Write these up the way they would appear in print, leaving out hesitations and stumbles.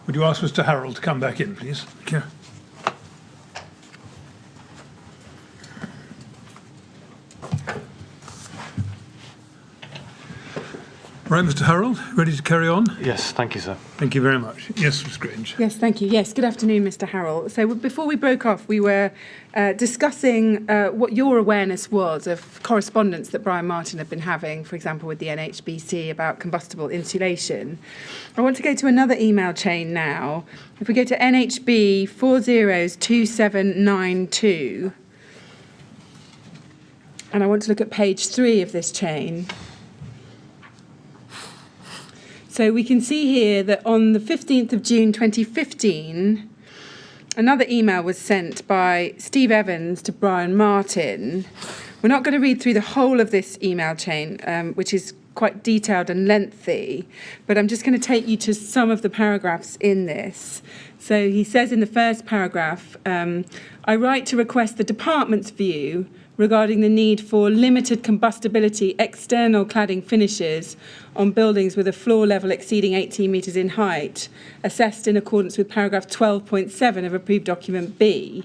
Would you ask Mr. Harral to come back in, please? Thank you. Right, Mr. Harral, ready to carry on? Yes, thank you, sir. Thank you very much. Yes, Ms. Grange. Yes, thank you. Yes, good afternoon, Mr. Harral. So before we broke off, we were discussing what your awareness was of correspondence that Brian Martin had been having, for example, with the NHBC about combustible insulation. I want to go to another email chain now. If we go to NHB 402792, and I want to look at page 3 of this chain. So we can see here that on the 15th of June 2015, another email was sent by Steve Evans to Brian Martin. We're not going to read through the whole of this email chain, which is quite detailed and lengthy, but I'm just going to take you to some of the paragraphs in this. So he says in the first paragraph, I write to request the department's view regarding the need for limited combustibility external cladding finishes on buildings with a floor level exceeding 18 metres in height, assessed in accordance with paragraph 12.7 of approved document B.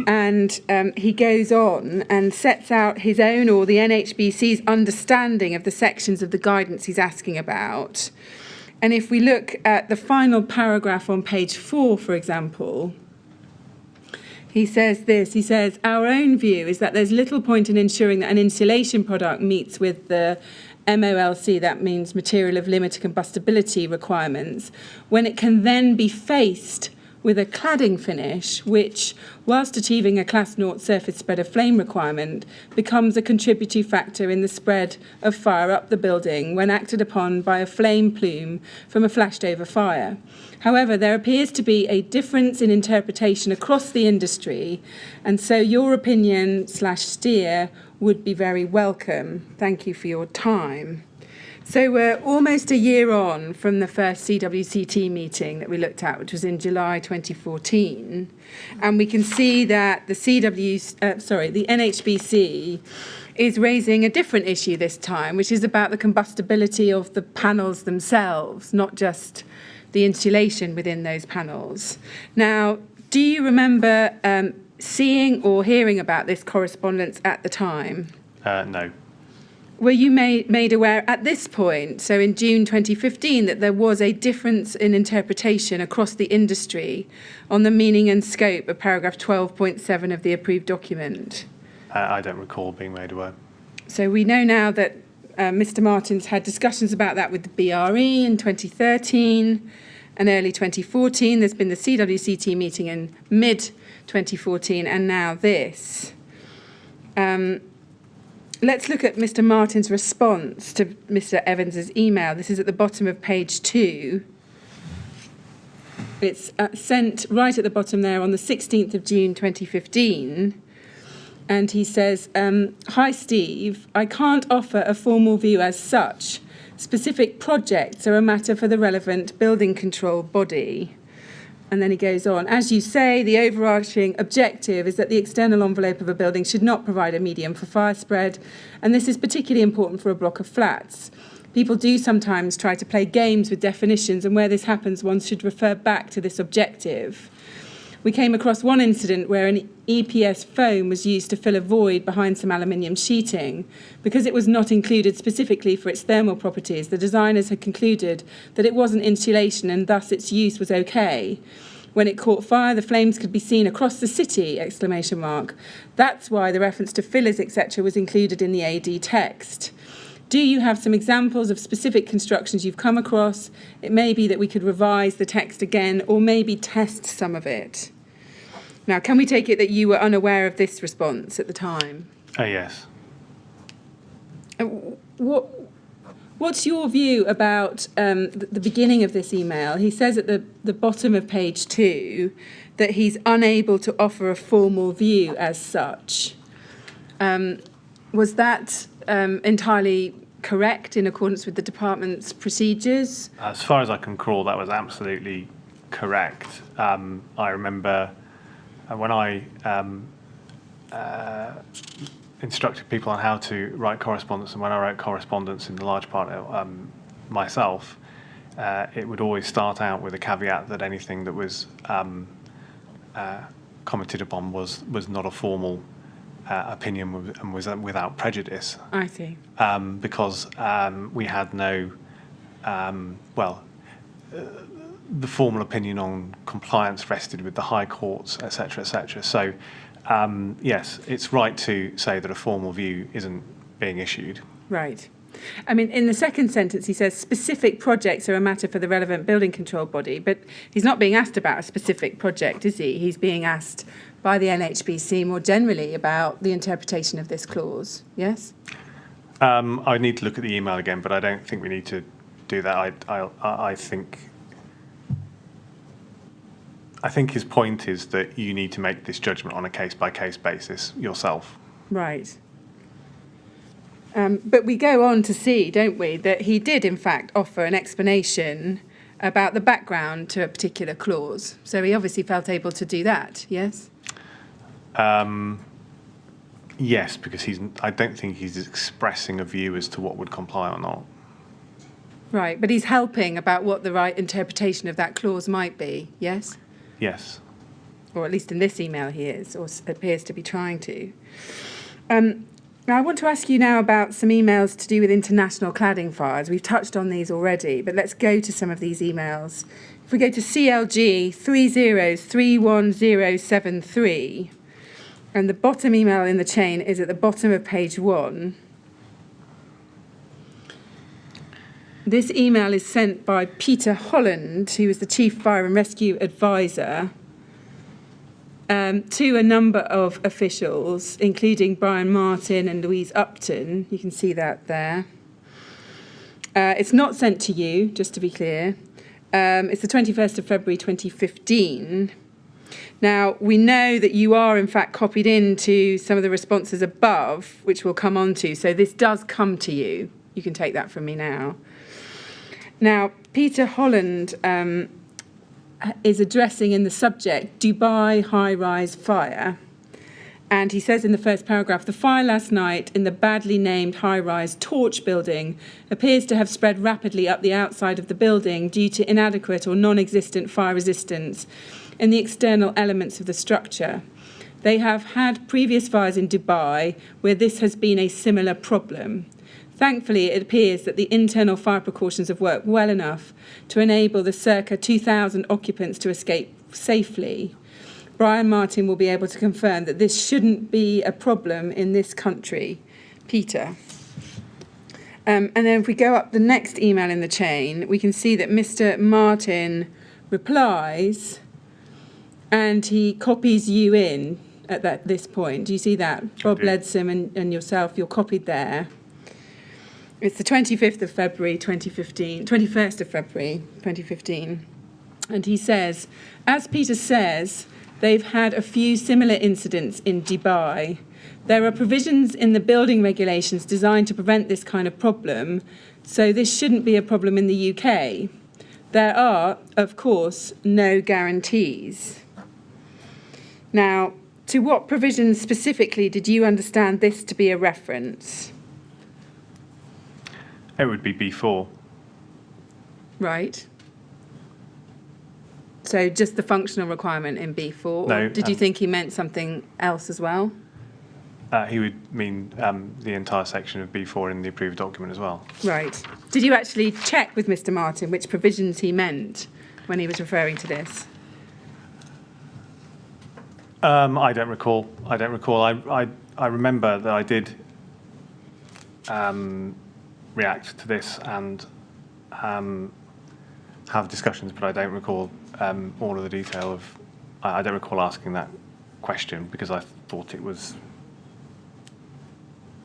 And he goes on and sets out his own or the NHBC's understanding of the sections of the guidance he's asking about. And if we look at the final paragraph on page 4, for example, he says this, he says, our own view is that there's little point in ensuring that an insulation product meets with the MOLC, that means material of limited combustibility requirements, when it can then be faced with a cladding finish, which, whilst achieving a Class 0 surface spread of flame requirement, becomes a contributory factor in the spread of fire up the building when acted upon by a flame plume from a flashed-over fire. However, there appears to be a difference in interpretation across the industry, and so your opinion/steer would be very welcome. Thank you for your time. So we're almost a year on from the first CWCT meeting that we looked at, which was in July 2014, and we can see that the NHBC is raising a different issue this time, which is about the combustibility of the panels themselves, not just the insulation within those panels. Now, do you remember seeing or hearing about this correspondence at the time? No. Were you made aware at this point, so in June 2015, that there was a difference in interpretation across the industry on the meaning and scope of paragraph 12.7 of the approved document? I don't recall being made aware. So we know now that Mr. Martin's had discussions about that with the BRE in 2013 and early 2014. There's been the CWCT meeting in mid-2014 and now this. Let's look at Mr. Martin's response to Mr. Evans's email. This is at the bottom of page 2. It's sent right at the bottom there on the 16th of June 2015. And he says, hi, Steve. I can't offer a formal view as such. Specific projects are a matter for the relevant building control body. And then he goes on, as you say, the overarching objective is that the external envelope of a building should not provide a medium for fire spread, and this is particularly important for a block of flats. People do sometimes try to play games with definitions, and where this happens, one should refer back to this objective. We came across one incident where an EPS foam was used to fill a void behind some aluminium sheeting. Because it was not included specifically for its thermal properties, the designers had concluded that it wasn't insulation and thus its use was okay. When it caught fire, the flames could be seen across the city, ! That's why the reference to fillers, etc. was included in the AD text. Do you have some examples of specific constructions you've come across? It may be that we could revise the text again or maybe test some of it. Now, can we take it that you were unaware of this response at the time? Yes. What's your view about the beginning of this email? He says at the bottom of page 2 that he's unable to offer a formal view as such. Was that entirely correct in accordance with the department's procedures? As far as I can recall, that was absolutely correct. I remember when I instructed people on how to write correspondence, and when I wrote correspondence in the large part myself, it would always start out with a caveat that anything that was commented upon was not a formal opinion and was without prejudice. I see. Because we had no, the formal opinion on compliance rested with the High Courts, etc., etc. So, yes, it's right to say that a formal view isn't being issued. Right. I mean, in the second sentence, he says specific projects are a matter for the relevant building control body, but he's not being asked about a specific project, is he? He's being asked by the NHBC more generally about the interpretation of this clause, yes? I need to look at the email again, but I don't think we need to do that. I think his point is that you need to make this judgment on a case-by-case basis yourself. Right. But we go on to see, don't we, that he did, in fact, offer an explanation about the background to a particular clause. So he obviously felt able to do that, yes? Yes, because I don't think he's expressing a view as to what would comply or not. Right, but he's helping about what the right interpretation of that clause might be, yes? Yes. Or at least in this email he is, or appears to be trying to. Now, I want to ask you now about some emails to do with international cladding fires. We've touched on these already, but let's go to some of these emails. If we go to CLG 3031073, and the bottom email in the chain is at the bottom of page 1. This email is sent by Peter Holland, who is the Chief Fire and Rescue Advisor, to a number of officials, including Brian Martin and Louise Upton. You can see that there. It's not sent to you, just to be clear. It's the 21st of February 2015. Now, we know that you are, in fact, copied into some of the responses above, which we'll come on to. So this does come to you. You can take that from me now. Now, Peter Holland is addressing in the subject Dubai high-rise fire. And he says in the first paragraph, the fire last night in the badly named high-rise Torch building appears to have spread rapidly up the outside of the building due to inadequate or non-existent fire resistance in the external elements of the structure. They have had previous fires in Dubai where this has been a similar problem. Thankfully, it appears that the internal fire precautions have worked well enough to enable the circa 2,000 occupants to escape safely. Brian Martin will be able to confirm that this shouldn't be a problem in this country. Peter. And then if we go up the next email in the chain, we can see that Mr. Martin replies and he copies you in at this point. Do you see that? Bob Leadsom and yourself, you're copied there. It's the 25th of February 2015, 21st of February 2015. And he says, as Peter says, they've had a few similar incidents in Dubai. There are provisions in the building regulations designed to prevent this kind of problem, so this shouldn't be a problem in the UK. There are, of course, no guarantees. Now, to what provisions specifically did you understand this to be a reference? It would be B4. Right. So just the functional requirement in B4? No. Or did you think he meant something else as well? He would mean the entire section of B4 in the approved document as well. Right. Did you actually check with Mr. Martin which provisions he meant when he was referring to this? I don't recall. I remember that I did react to this and have discussions, but I don't recall all of the detail of. I don't recall asking that question because I thought it was,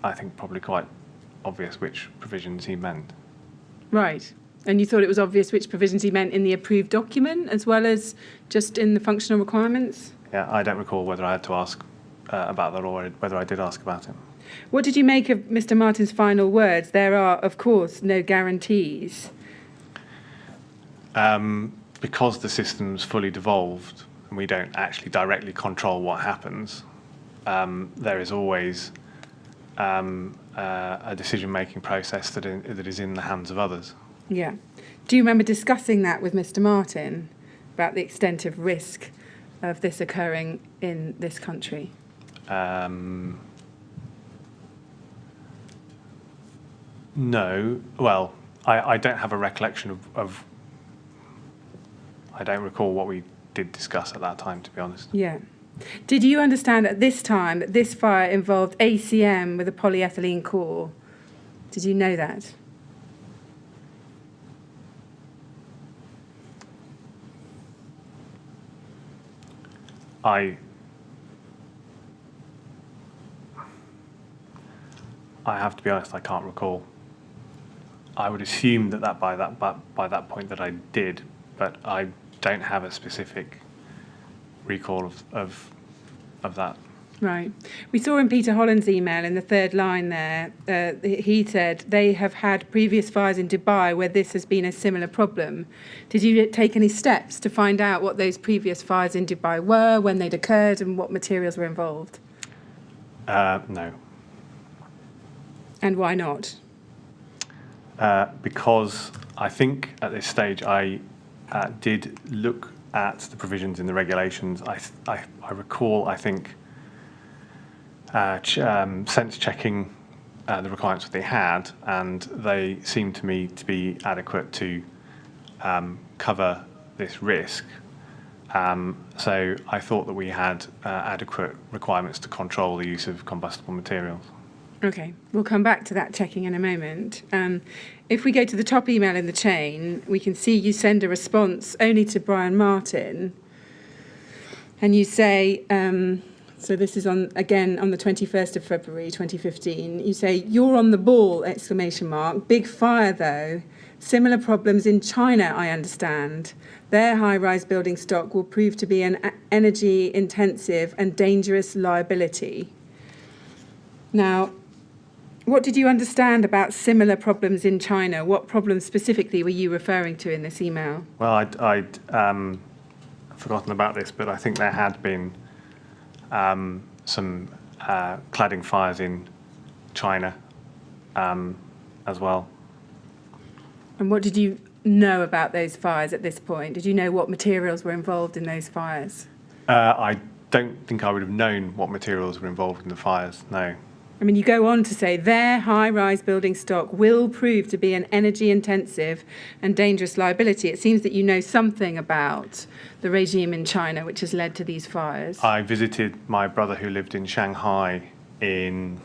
I think, probably quite obvious which provisions he meant. Right. And you thought it was obvious which provisions he meant in the approved document as well as just in the functional requirements? Yeah, I don't recall whether I had to ask about that or whether I did ask about it. What did you make of Mr. Martin's final words? There are, of course, no guarantees. Because the system's fully devolved and we don't actually directly control what happens, there is always a decision-making process that is in the hands of others. Yeah. Do you remember discussing that with Mr. Martin about the extent of risk of this occurring in this country? No. Well, I don't have a recollection of. I don't recall what we did discuss at that time, to be honest. Yeah. Did you understand at this time that this fire involved ACM with a polyethylene core? Did you know that? I have to be honest, I can't recall. I would assume that by that point that I did, but I don't have a specific recall of that. Right. We saw in Peter Holland's email in the third line there, he said they have had previous fires in Dubai where this has been a similar problem. Did you take any steps to find out what those previous fires in Dubai were, when they'd occurred, and what materials were involved? No. And why not? Because I think at this stage I did look at the provisions in the regulations. I recall, I think, sense checking the requirements that they had, and they seemed to me to be adequate to cover this risk. So I thought that we had adequate requirements to control the use of combustible materials. Okay, we'll come back to that checking in a moment. If we go to the top email in the chain, we can see you send a response only to Brian Martin, and you say, so this is again on the 21st of February 2015, you say, "You're on the ball, !" Big fire though. Similar problems in China, I understand. Their high-rise building stock will prove to be an energy-intensive and dangerous liability. Now, what did you understand about similar problems in China? What problems specifically were you referring to in this email? Well, I'd forgotten about this, but I think there had been some cladding fires in China as well. And what did you know about those fires at this point? Did you know what materials were involved in those fires? I don't think I would have known what materials were involved in the fires, no. I mean, you go on to say their high-rise building stock will prove to be an energy-intensive and dangerous liability. It seems that you know something about the regime in China which has led to these fires. I visited my brother who lived in Shanghai in,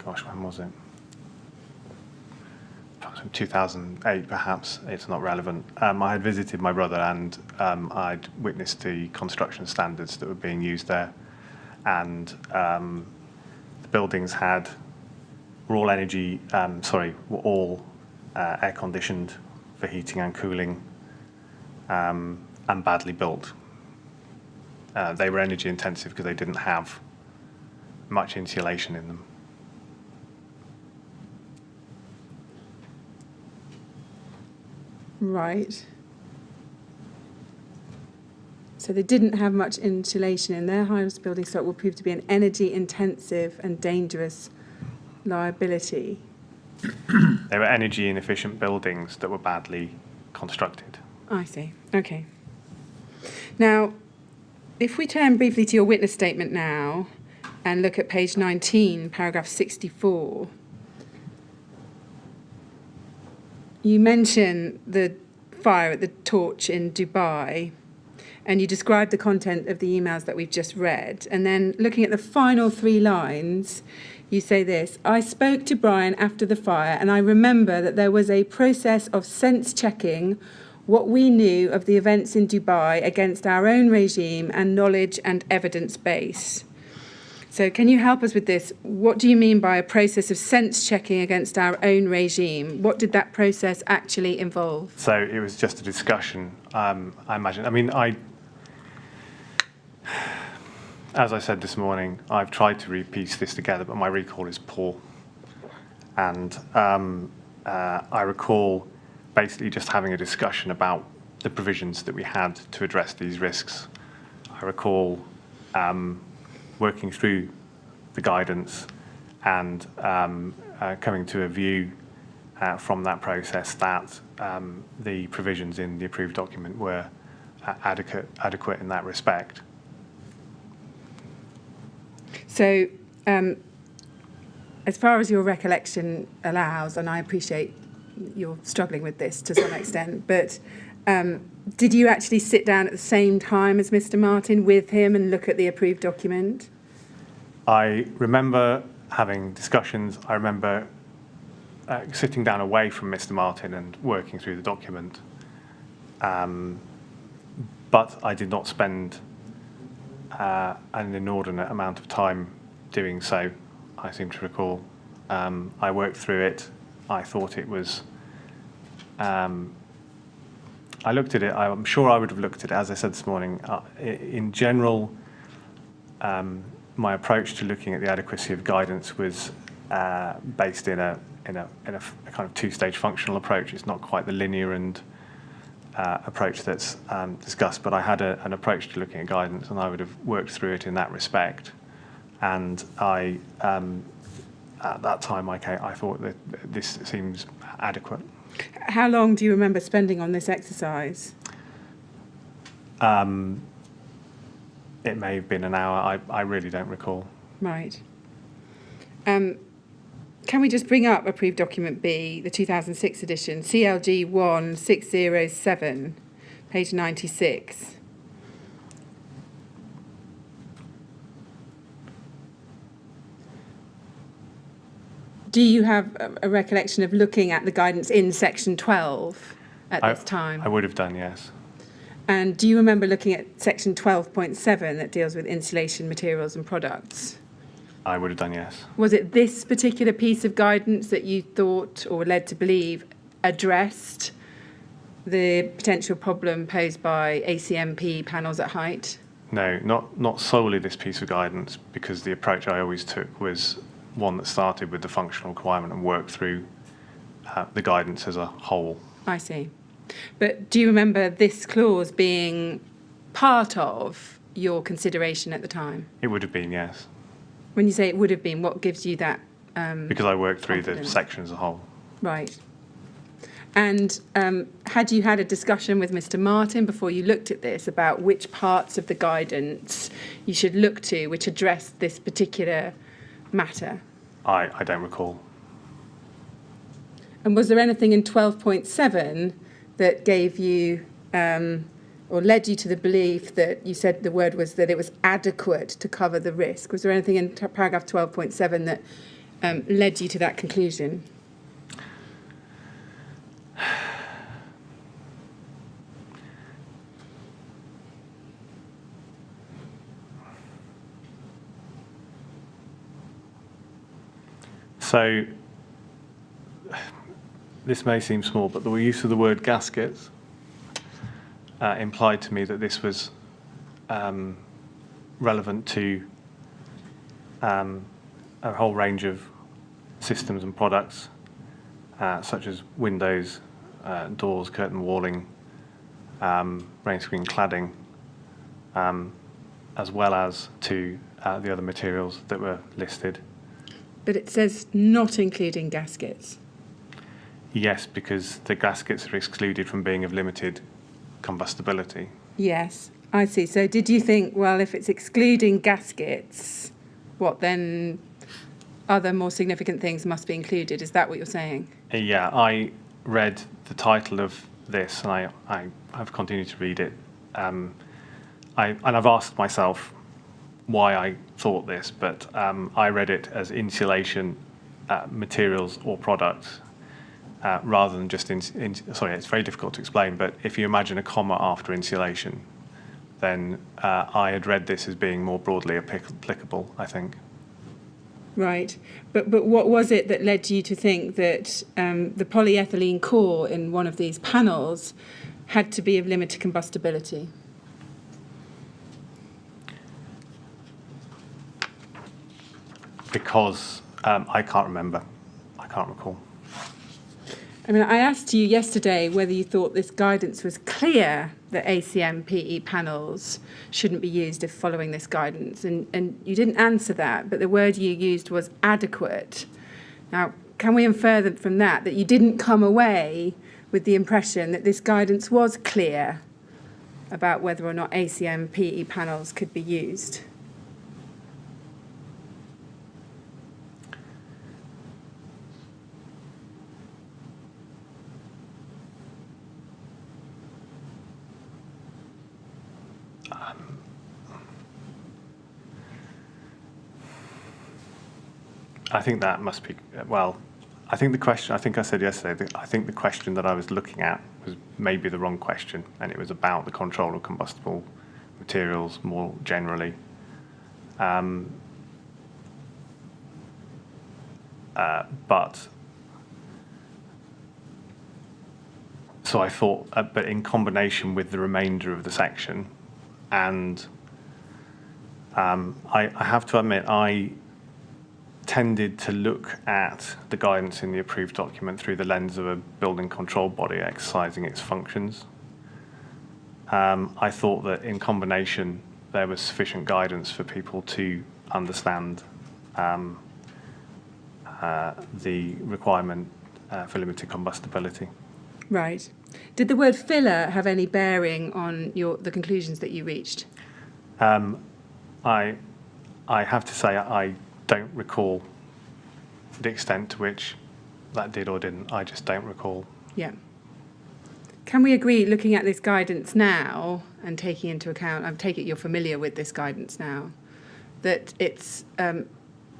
when was it? 2008, perhaps. It's not relevant. I had visited my brother, and I'd witnessed the construction standards that were being used there, and the buildings were all air conditioned for heating and cooling, and badly built. They were energy intensive because they didn't have much insulation in them. Right. So they didn't have much insulation in their high-rise building stock will prove to be an energy-intensive and dangerous liability. They were energy inefficient buildings that were badly constructed. I see. Okay. Now, if we turn briefly to your witness statement now and look at page 19, paragraph 64, you mention the fire at the Torch in Dubai, and you describe the content of the emails that we've just read. And then looking at the final 3 lines, you say this: "I spoke to Brian after the fire, and I remember that there was a process of sense checking what we knew of the events in Dubai against our own regime and knowledge and evidence base." So can you help us with this? What do you mean by a process of sense checking against our own regime? What did that process actually involve? So it was just a discussion, I imagine. I mean, as I said this morning, I've tried to piece this together, but my recall is poor. And I recall basically just having a discussion about the provisions that we had to address these risks. I recall working through the guidance and coming to a view from that process that the provisions in the approved document were adequate in that respect. So, as far as your recollection allows, and I appreciate you're struggling with this to some extent, but did you actually sit down at the same time as Mr. Martin with him and look at the approved document? I remember having discussions. I remember sitting down away from Mr. Martin and working through the document. But I did not spend an inordinate amount of time doing so, I seem to recall. I worked through it. I thought it was... I looked at it. I'm sure I would have looked at it, as I said this morning. In general, my approach to looking at the adequacy of guidance was based in a kind of two-stage functional approach. It's not quite the linear and approach that's discussed, but I had an approach to looking at guidance, and I would have worked through it in that respect. And I, at that time, I thought that this seems adequate. How long do you remember spending on this exercise? It may have been an hour. I really don't recall. Right. Can we just bring up approved document B, the 2006 edition, CLG 1607, page 96. Do you have a recollection of looking at the guidance in section 12 at this time? I would have done, yes. And do you remember looking at section 12.7 that deals with insulation materials and products? I would have done, yes. Was it this particular piece of guidance that you thought or were led to believe addressed the potential problem posed by ACMP panels at height? No, not solely this piece of guidance, because the approach I always took was one that started with the functional requirement and worked through the guidance as a whole. I see. But do you remember this clause being part of your consideration at the time? It would have been, yes. When you say it would have been, what gives you that because I worked through confidence? the section as a whole. Right. And had you had a discussion with Mr. Martin before you looked at this about which parts of the guidance you should look to which address this particular matter? I don't recall. And was there anything in 12.7 that gave you or led you to the belief that you said the word was that it was adequate to cover the risk? Was there anything in paragraph 12.7 that led you to that conclusion? So this may seem small, but the use of the word gaskets implied to me that this was relevant to a whole range of systems and products, such as windows, doors, curtain walling, rain screen cladding, as well as to the other materials that were listed. But it says not including gaskets. Yes, because the gaskets are excluded from being of limited combustibility. Yes, I see. So did you think, well, if it's excluding gaskets, what then other more significant things must be included? Is that what you're saying? Yeah, I read the title of this, and I've continued to read it. And I've asked myself why I thought this, but I read it as insulation materials or products rather than just sorry, it's very difficult to explain, but if you imagine a comma after insulation, then I had read this as being more broadly applicable, I think. Right. But what was it that led you to think that the polyethylene core in one of these panels had to be of limited combustibility? Because I can't remember. I can't recall. I mean, I asked you yesterday whether you thought this guidance was clear that ACM PE panels shouldn't be used if following this guidance, and you didn't answer that, but the word you used was adequate. Now, can we infer from that you didn't come away with the impression that this guidance was clear about whether or not ACM PE panels could be used? I think that must be, well, I think the question, I think I said yesterday, I think the question that I was looking at was maybe the wrong question, and it was about the control of combustible materials more generally. But so I thought, but in combination with the remainder of the section, and I have to admit, I tended to look at the guidance in the approved document through the lens of a building control body exercising its functions. I thought that in combination there was sufficient guidance for people to understand the requirement for limited combustibility. Right. Did the word filler have any bearing on the conclusions that you reached? I have to say I don't recall the extent to which that did or didn't. I just don't recall. Yeah. Can we agree, looking at this guidance now and taking into account, I take it you're familiar with this guidance now, that it's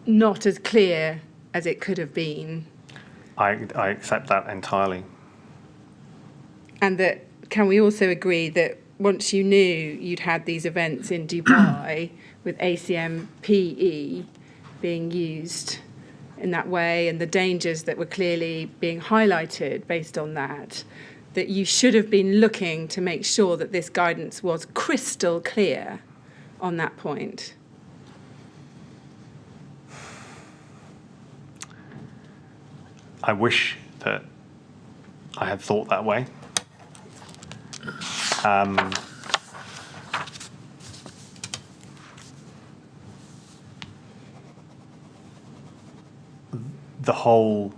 not as clear as it could have been? I accept that entirely. And that, can we also agree that once you knew you'd had these events in Dubai with ACM PE being used in that way and the dangers that were clearly being highlighted based on that, that you should have been looking to make sure that this guidance was crystal clear on that point? I wish that I had thought that way. The whole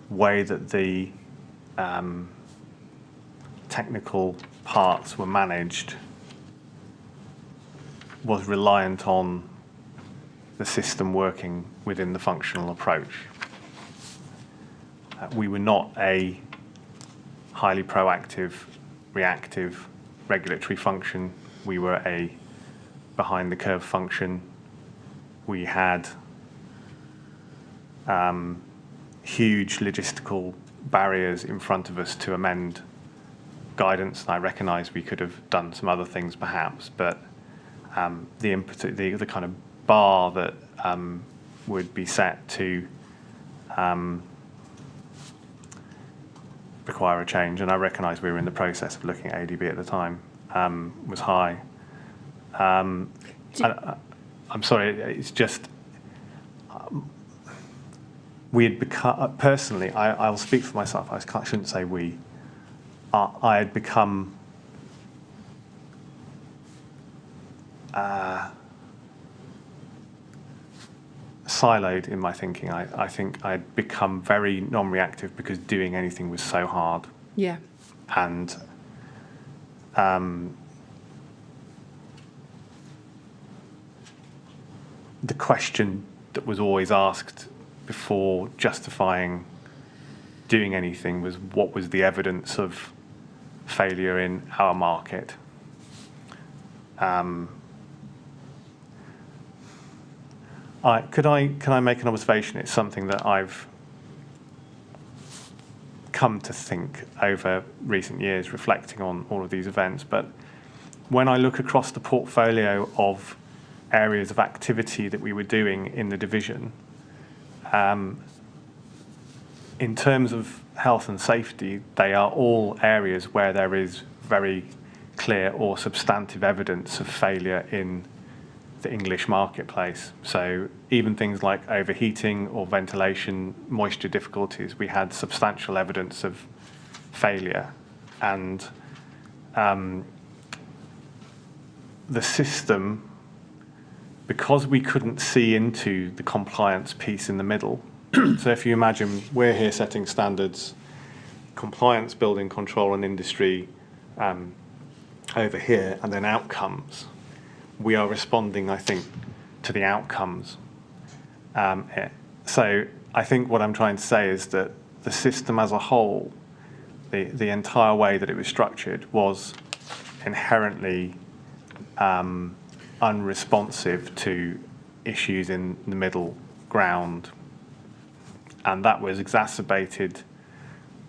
way that the technical parts were managed was reliant on the system working within the functional approach. We were not a highly proactive, reactive regulatory function. We were a behind-the-curve function. We had huge logistical barriers in front of us to amend guidance, and I recognise we could have done some other things perhaps, but the kind of bar that would be set to require a change, and I recognise we were in the process of looking at ADB at the time, was high. I'm sorry, it's just we had become, personally, I'll speak for myself, I shouldn't say we, I had become siloed in my thinking. I think I'd become very non-reactive because doing anything was so hard. Yeah. And the question that was always asked before justifying doing anything was, what was the evidence of failure in our market? Can I make an observation? It's something that I've come to think over recent years, reflecting on all of these events. But when I look across the portfolio of areas of activity that we were doing in the division, in terms of health and safety, they are all areas where there is very clear or substantive evidence of failure in the English marketplace. So even things like overheating or ventilation, moisture difficulties, we had substantial evidence of failure. And the system, because we couldn't see into the compliance piece in the middle, So if you imagine we're here setting standards, compliance, building control and industry over here, and then outcomes, we are responding, I think, to the outcomes. So I think what I'm trying to say is that the system as a whole, the entire way that it was structured, was inherently unresponsive to issues in the middle ground. And that was exacerbated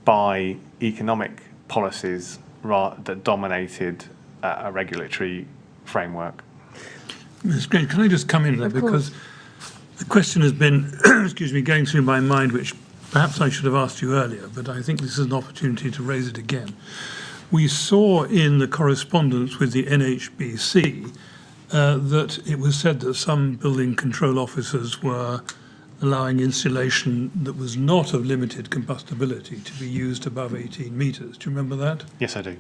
by economic policies that dominated a regulatory framework. Ms. Grange, can I just come in there? Of course. Because the question has been, excuse me, going through my mind, which perhaps I should have asked you earlier, but I think this is an opportunity to raise it again. We saw in the correspondence with the NHBC that it was said that some building control officers were allowing insulation that was not of limited combustibility to be used above 18 metres. Do you remember that? Yes, I do.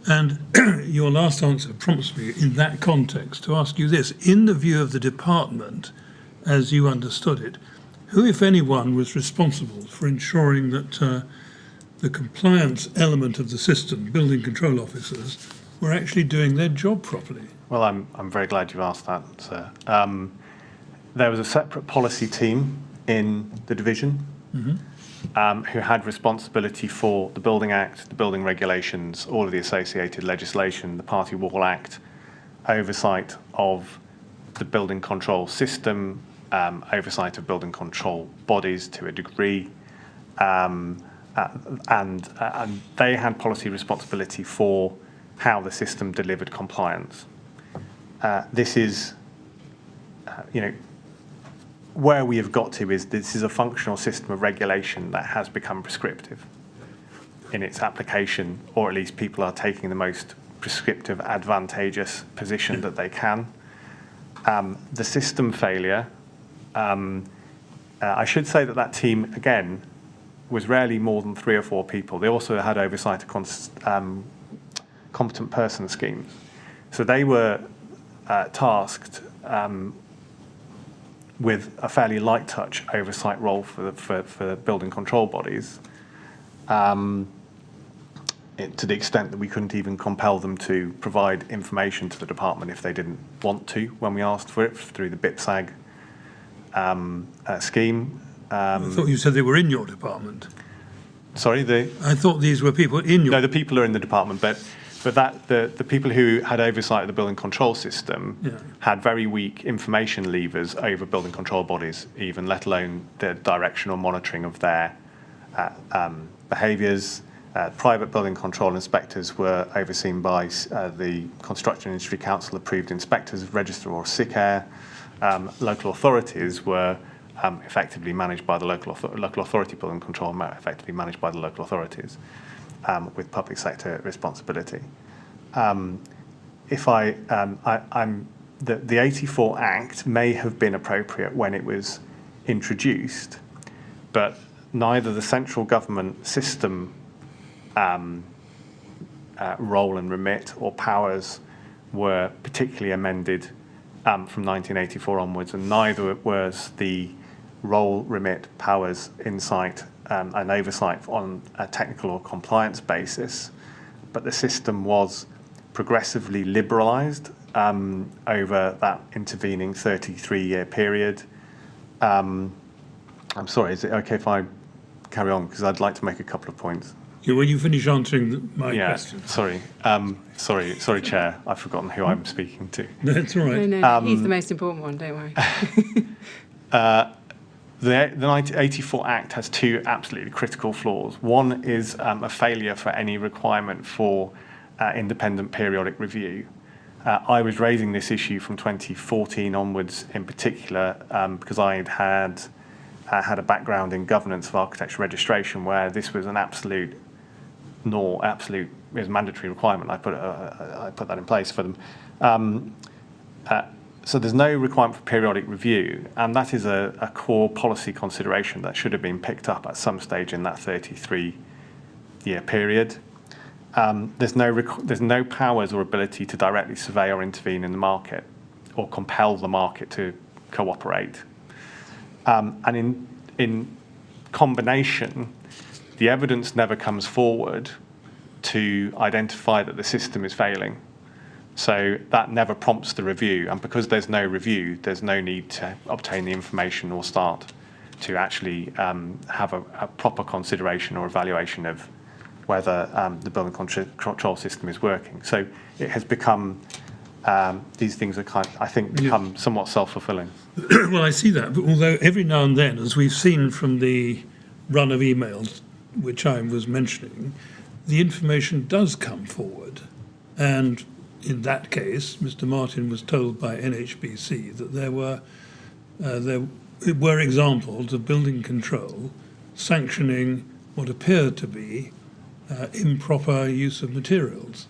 And your last answer prompts me in that context to ask you this. In the view of the department, as you understood it, who, if anyone, was responsible for ensuring that the compliance element of the system, building control officers, were actually doing their job properly? Well, I'm very glad you asked that, sir. There was a separate policy team in the division who had responsibility for the Building Act, the building regulations, all of the associated legislation, the Party Wall Act, oversight of the building control system, oversight of building control bodies to a degree, and they had policy responsibility for how the system delivered compliance. This is, where we have got to is this is a functional system of regulation that has become prescriptive in its application, or at least people are taking the most prescriptive, advantageous position that they can. The system failure, I should say that team, again, was rarely more than 3 or 4 people. They also had oversight of competent person schemes. So they were tasked with a fairly light touch oversight role for building control bodies, to the extent that we couldn't even compel them to provide information to the department if they didn't want to when we asked for it through the BIPSAG scheme. I thought you said they were in your department. Sorry, I thought these were people in your... No, the people are in the department, but the people who had oversight of the building control system had very weak information levers over building control bodies, even let alone the directional monitoring of their behaviours. Private building control inspectors were overseen by the Construction Industry Council approved inspectors register, or SICAIR. Local authorities were effectively managed by the local authority building control, effectively managed by the local authorities. With public sector responsibility. The 84 Act may have been appropriate when it was introduced, but neither the central government system role and remit or powers were particularly amended from 1984 onwards, and neither was the role, remit, powers, insight, and oversight on a technical or compliance basis, but the system was progressively liberalised over that intervening 33-year period. I'm sorry, is it okay if I carry on? Because I'd like to make a couple of points. Yeah, when you finish answering my question. Sorry, Chair, I've forgotten who I'm speaking to. That's all right. No, he's the most important one, don't worry. The 1984 Act has 2 absolutely critical flaws. One is a failure for any requirement for independent periodic review. I was raising this issue from 2014 onwards in particular because I had a background in governance of architecture registration where this was an absolute mandatory requirement. I put that in place for them. So there's no requirement for periodic review, and that is a core policy consideration that should have been picked up at some stage in that 33-year period. There's no powers or ability to directly survey or intervene in the market or compel the market to cooperate. And in combination, the evidence never comes forward to identify that the system is failing. So that never prompts the review. And because there's no review, there's no need to obtain the information or start to actually have a proper consideration or evaluation of whether the building control system is working. So it has become, these things are become somewhat self-fulfilling. Well, I see that, but although every now and then, as we've seen from the run of emails which I was mentioning, the information does come forward. And in that case, Mr. Martin was told by NHBC that there were examples of building control sanctioning what appeared to be improper use of materials.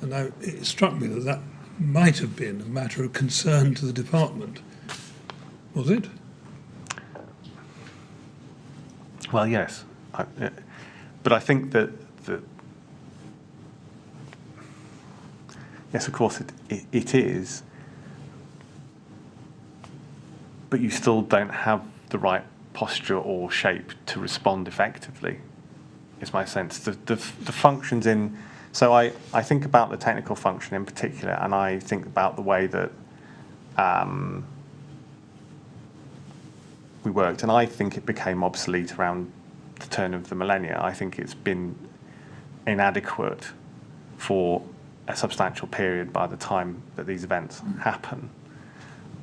And it struck me that that might have been a matter of concern to the department. Was it? Well, yes. But I think that yes, of course it is, but you still don't have the right posture or shape to respond effectively, is my sense. The functions in, so I think about the technical function in particular, and I think about the way that we worked, and I think it became obsolete around the turn of the millennia. I think it's been inadequate for a substantial period by the time that these events happen.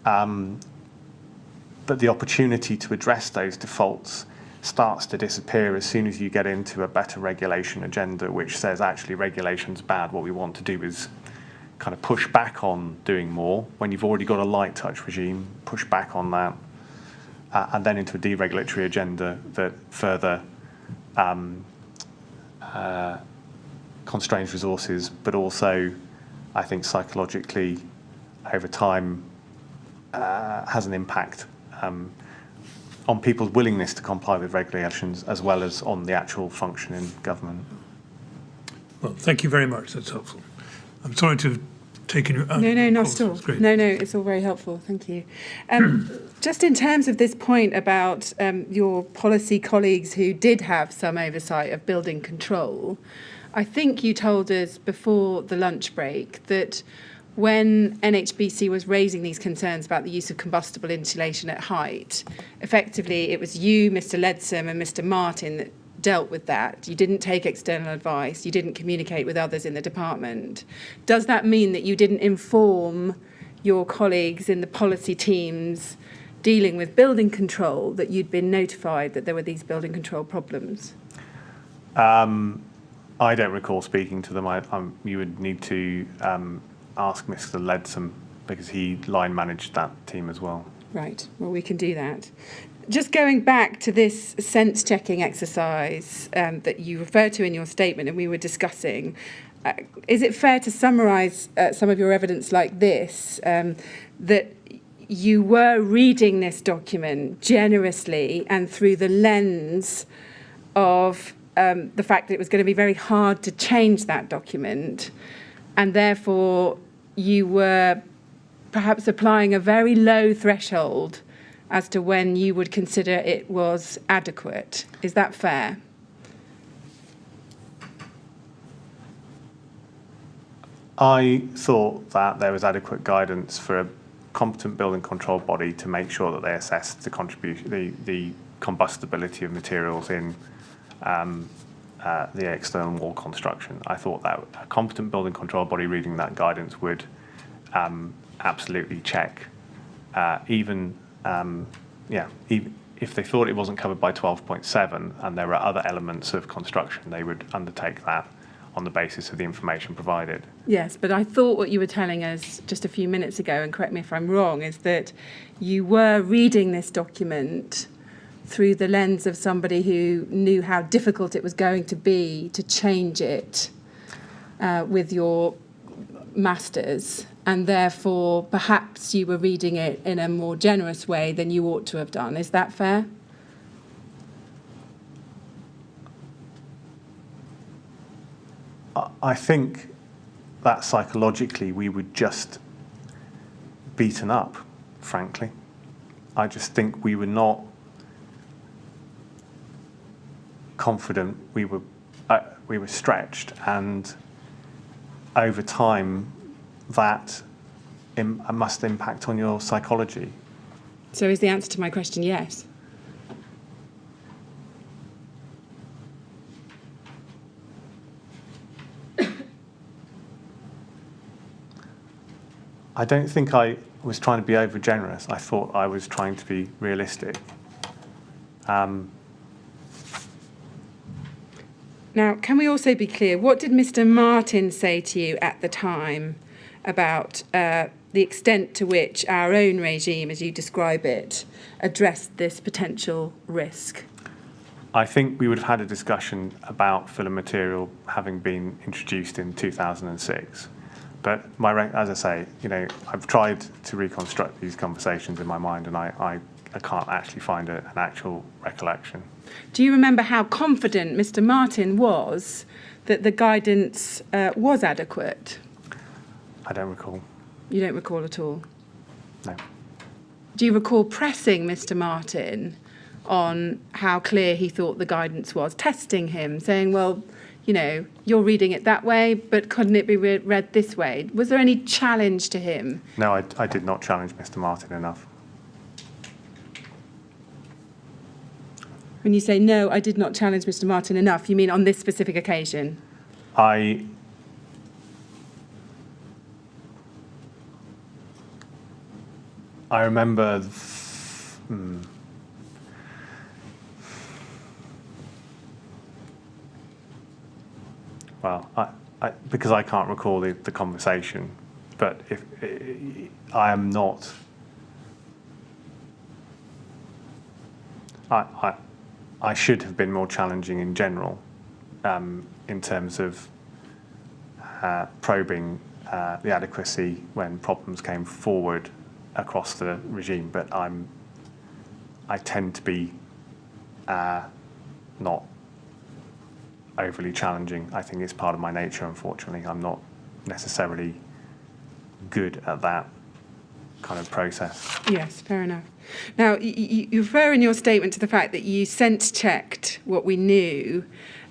But the opportunity to address those defaults starts to disappear as soon as you get into a better regulation agenda, which says actually regulation's bad. What we want to do is kind of push back on doing more. When you've already got a light touch regime, push back on that, and then into a deregulatory agenda that further constrains resources, but also, I think psychologically, over time, has an impact on people's willingness to comply with regulations, as well as on the actual function in government. Well, thank you very much. That's helpful. I'm sorry to have taken you out. No, not at all. No, it's all very helpful. Thank you. Just in terms of this point about your policy colleagues who did have some oversight of building control, I think you told us before the lunch break that when NHBC was raising these concerns about the use of combustible insulation at height, effectively it was you, Mr. Leadsom and Mr. Martin that dealt with that. You didn't take external advice. You didn't communicate with others in the department. Does that mean that you didn't inform your colleagues in the policy teams dealing with building control that you'd been notified that there were these building control problems? I don't recall speaking to them. You would need to ask Mr. Leadsom, because he line managed that team as well. Right, well, we can do that. Just going back to this sense checking exercise that you referred to in your statement and we were discussing, is it fair to summarise some of your evidence like this, that you were reading this document generously and through the lens of the fact that it was going to be very hard to change that document, and therefore you were perhaps applying a very low threshold as to when you would consider it was adequate? Is that fair? I thought that there was adequate guidance for a competent building control body to make sure that they assessed the contribution, the combustibility of materials in the external wall construction. I thought that a competent building control body reading that guidance would absolutely check, even if they thought it wasn't covered by 12.7 and there were other elements of construction, they would undertake that on the basis of the information provided. Yes, but I thought what you were telling us just a few minutes ago, and correct me if I'm wrong, is that you were reading this document through the lens of somebody who knew how difficult it was going to be to change it with your masters, and therefore perhaps you were reading it in a more generous way than you ought to have done. Is that fair? I think that psychologically we were just beaten up, frankly. I just think we were not confident we were stretched, and over time that must impact on your psychology. So is the answer to my question yes? I don't think I was trying to be over generous. I thought I was trying to be realistic. Now, can we also be clear, what did Mr. Martin say to you at the time about the extent to which our own regime, as you describe it, addressed this potential risk? I think we would have had a discussion about filler material having been introduced in 2006. But as I say, I've tried to reconstruct these conversations in my mind, and I can't actually find an actual recollection. Do you remember how confident Mr. Martin was that the guidance was adequate? I don't recall. You don't recall at all? No. Do you recall pressing Mr. Martin on how clear he thought the guidance was, testing him, saying, well, you're reading it that way, but couldn't it be read this way? Was there any challenge to him? No, I did not challenge Mr. Martin enough. When you say, no, I did not challenge Mr. Martin enough, you mean on this specific occasion? I remember... Well, because I can't recall the conversation, but if I am not... I should have been more challenging in general in terms of probing the adequacy when problems came forward across the regime, but I tend to be not overly challenging. I think it's part of my nature, unfortunately. I'm not necessarily good at that kind of process. Yes, fair enough. Now, you refer in your statement to the fact that you sense-checked what we knew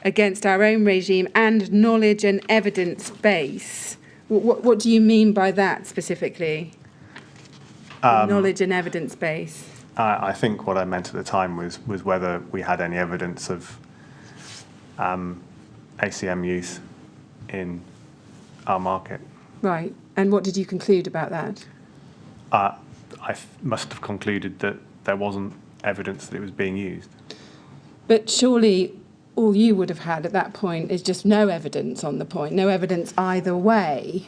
against our own regime and knowledge and evidence base. What do you mean by that specifically? Knowledge and evidence base. I think what I meant at the time was whether we had any evidence of ACM use in our market. Right. And what did you conclude about that? I must have concluded that there wasn't evidence that it was being used. But surely all you would have had at that point is just no evidence on the point, no evidence either way.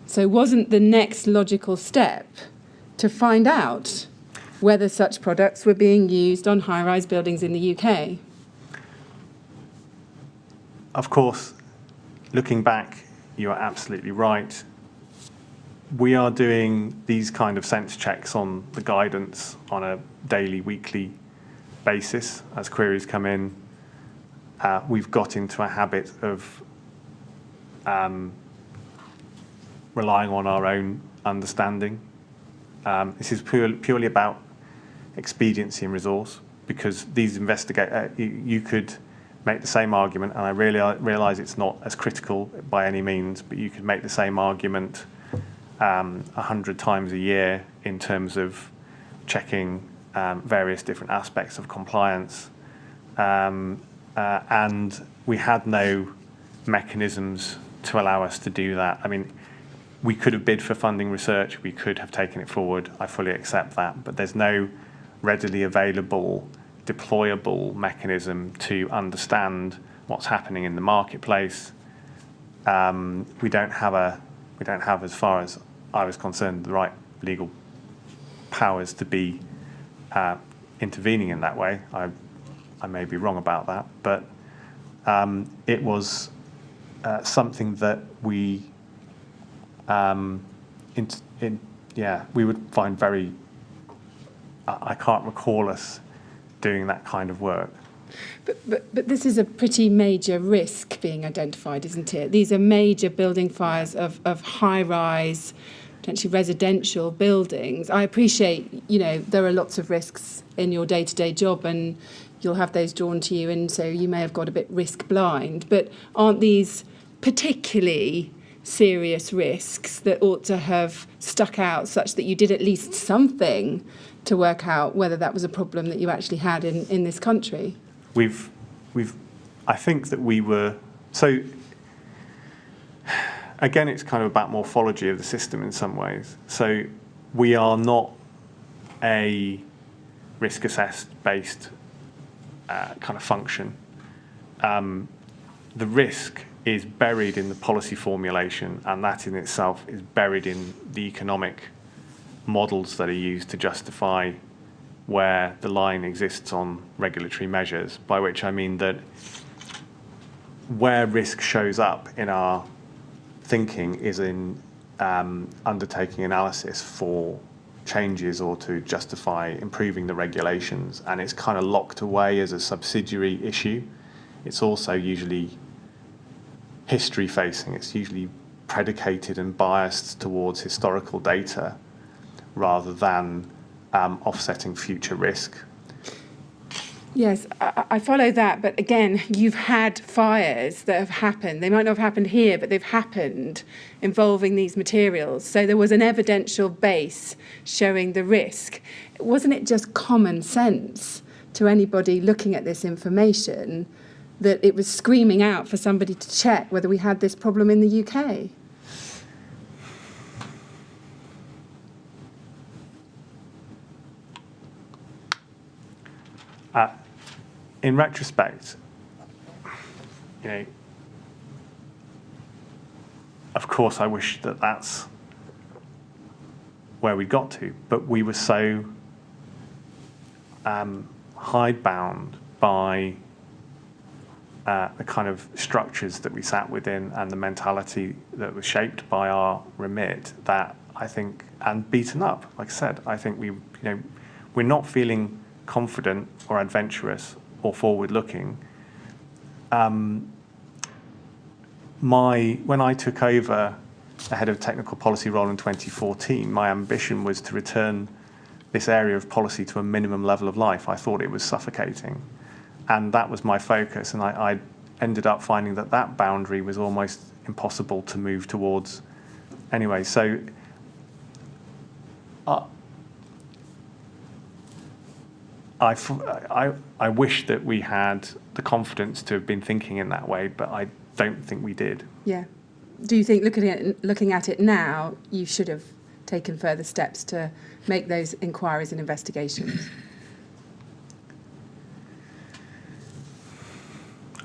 So wasn't the next logical step to find out whether such products were being used on high-rise buildings in the UK? Of course, looking back, you are absolutely right. We are doing these kind of sense checks on the guidance on a daily, weekly basis as queries come in. We've got into a habit of relying on our own understanding. This is purely about expediency and resource, because these you could make the same argument, and I realise it's not as critical by any means, but you could make the same argument 100 times a year in terms of checking various different aspects of compliance. And we had no mechanisms to allow us to do that. I mean, we could have bid for funding research, we could have taken it forward, I fully accept that, but there's no readily available, deployable mechanism to understand what's happening in the marketplace. We don't have, as far as I was concerned, the right legal powers to be intervening in that way. I may be wrong about that, but it was something that we would find very. I can't recall us doing that kind of work. But this is a pretty major risk being identified, isn't it? These are major building fires of high-rise, potentially residential buildings. I appreciate, there are lots of risks in your day-to-day job, and you'll have those drawn to you, and so you may have got a bit risk blind. But aren't these particularly serious risks that ought to have stuck out such that you did at least something to work out whether that was a problem that you actually had in this country? I think that we were, so again, it's kind of about morphology of the system in some ways. So we are not a risk assessed based kind of function. The risk is buried in the policy formulation, and that in itself is buried in the economic models that are used to justify where the line exists on regulatory measures, by which I mean that where risk shows up in our thinking is in undertaking analysis for changes or to justify improving the regulations, and it's kind of locked away as a subsidiary issue. It's also usually history facing. It's usually predicated and biased towards historical data rather than offsetting future risk. Yes, I follow that, but again, you've had fires that have happened. They might not have happened here, but they've happened involving these materials. So there was an evidential base showing the risk. Wasn't it just common sense to anybody looking at this information that it was screaming out for somebody to check whether we had this problem in the UK? In retrospect, of course, I wish that that's where we got to, but we were so hidebound by the kind of structures that we sat within and the mentality that was shaped by our remit that I think, and beaten up, like I said, I think we're not feeling confident or adventurous or forward-looking. When I took over the head of technical policy role in 2014, my ambition was to return this area of policy to a minimum level of life. I thought it was suffocating, and that was my focus. And I ended up finding that boundary was almost impossible to move towards. Anyway, so I wish that we had the confidence to have been thinking in that way, but I don't think we did. Yeah. Do you think, looking at it now, you should have taken further steps to make those inquiries and investigations?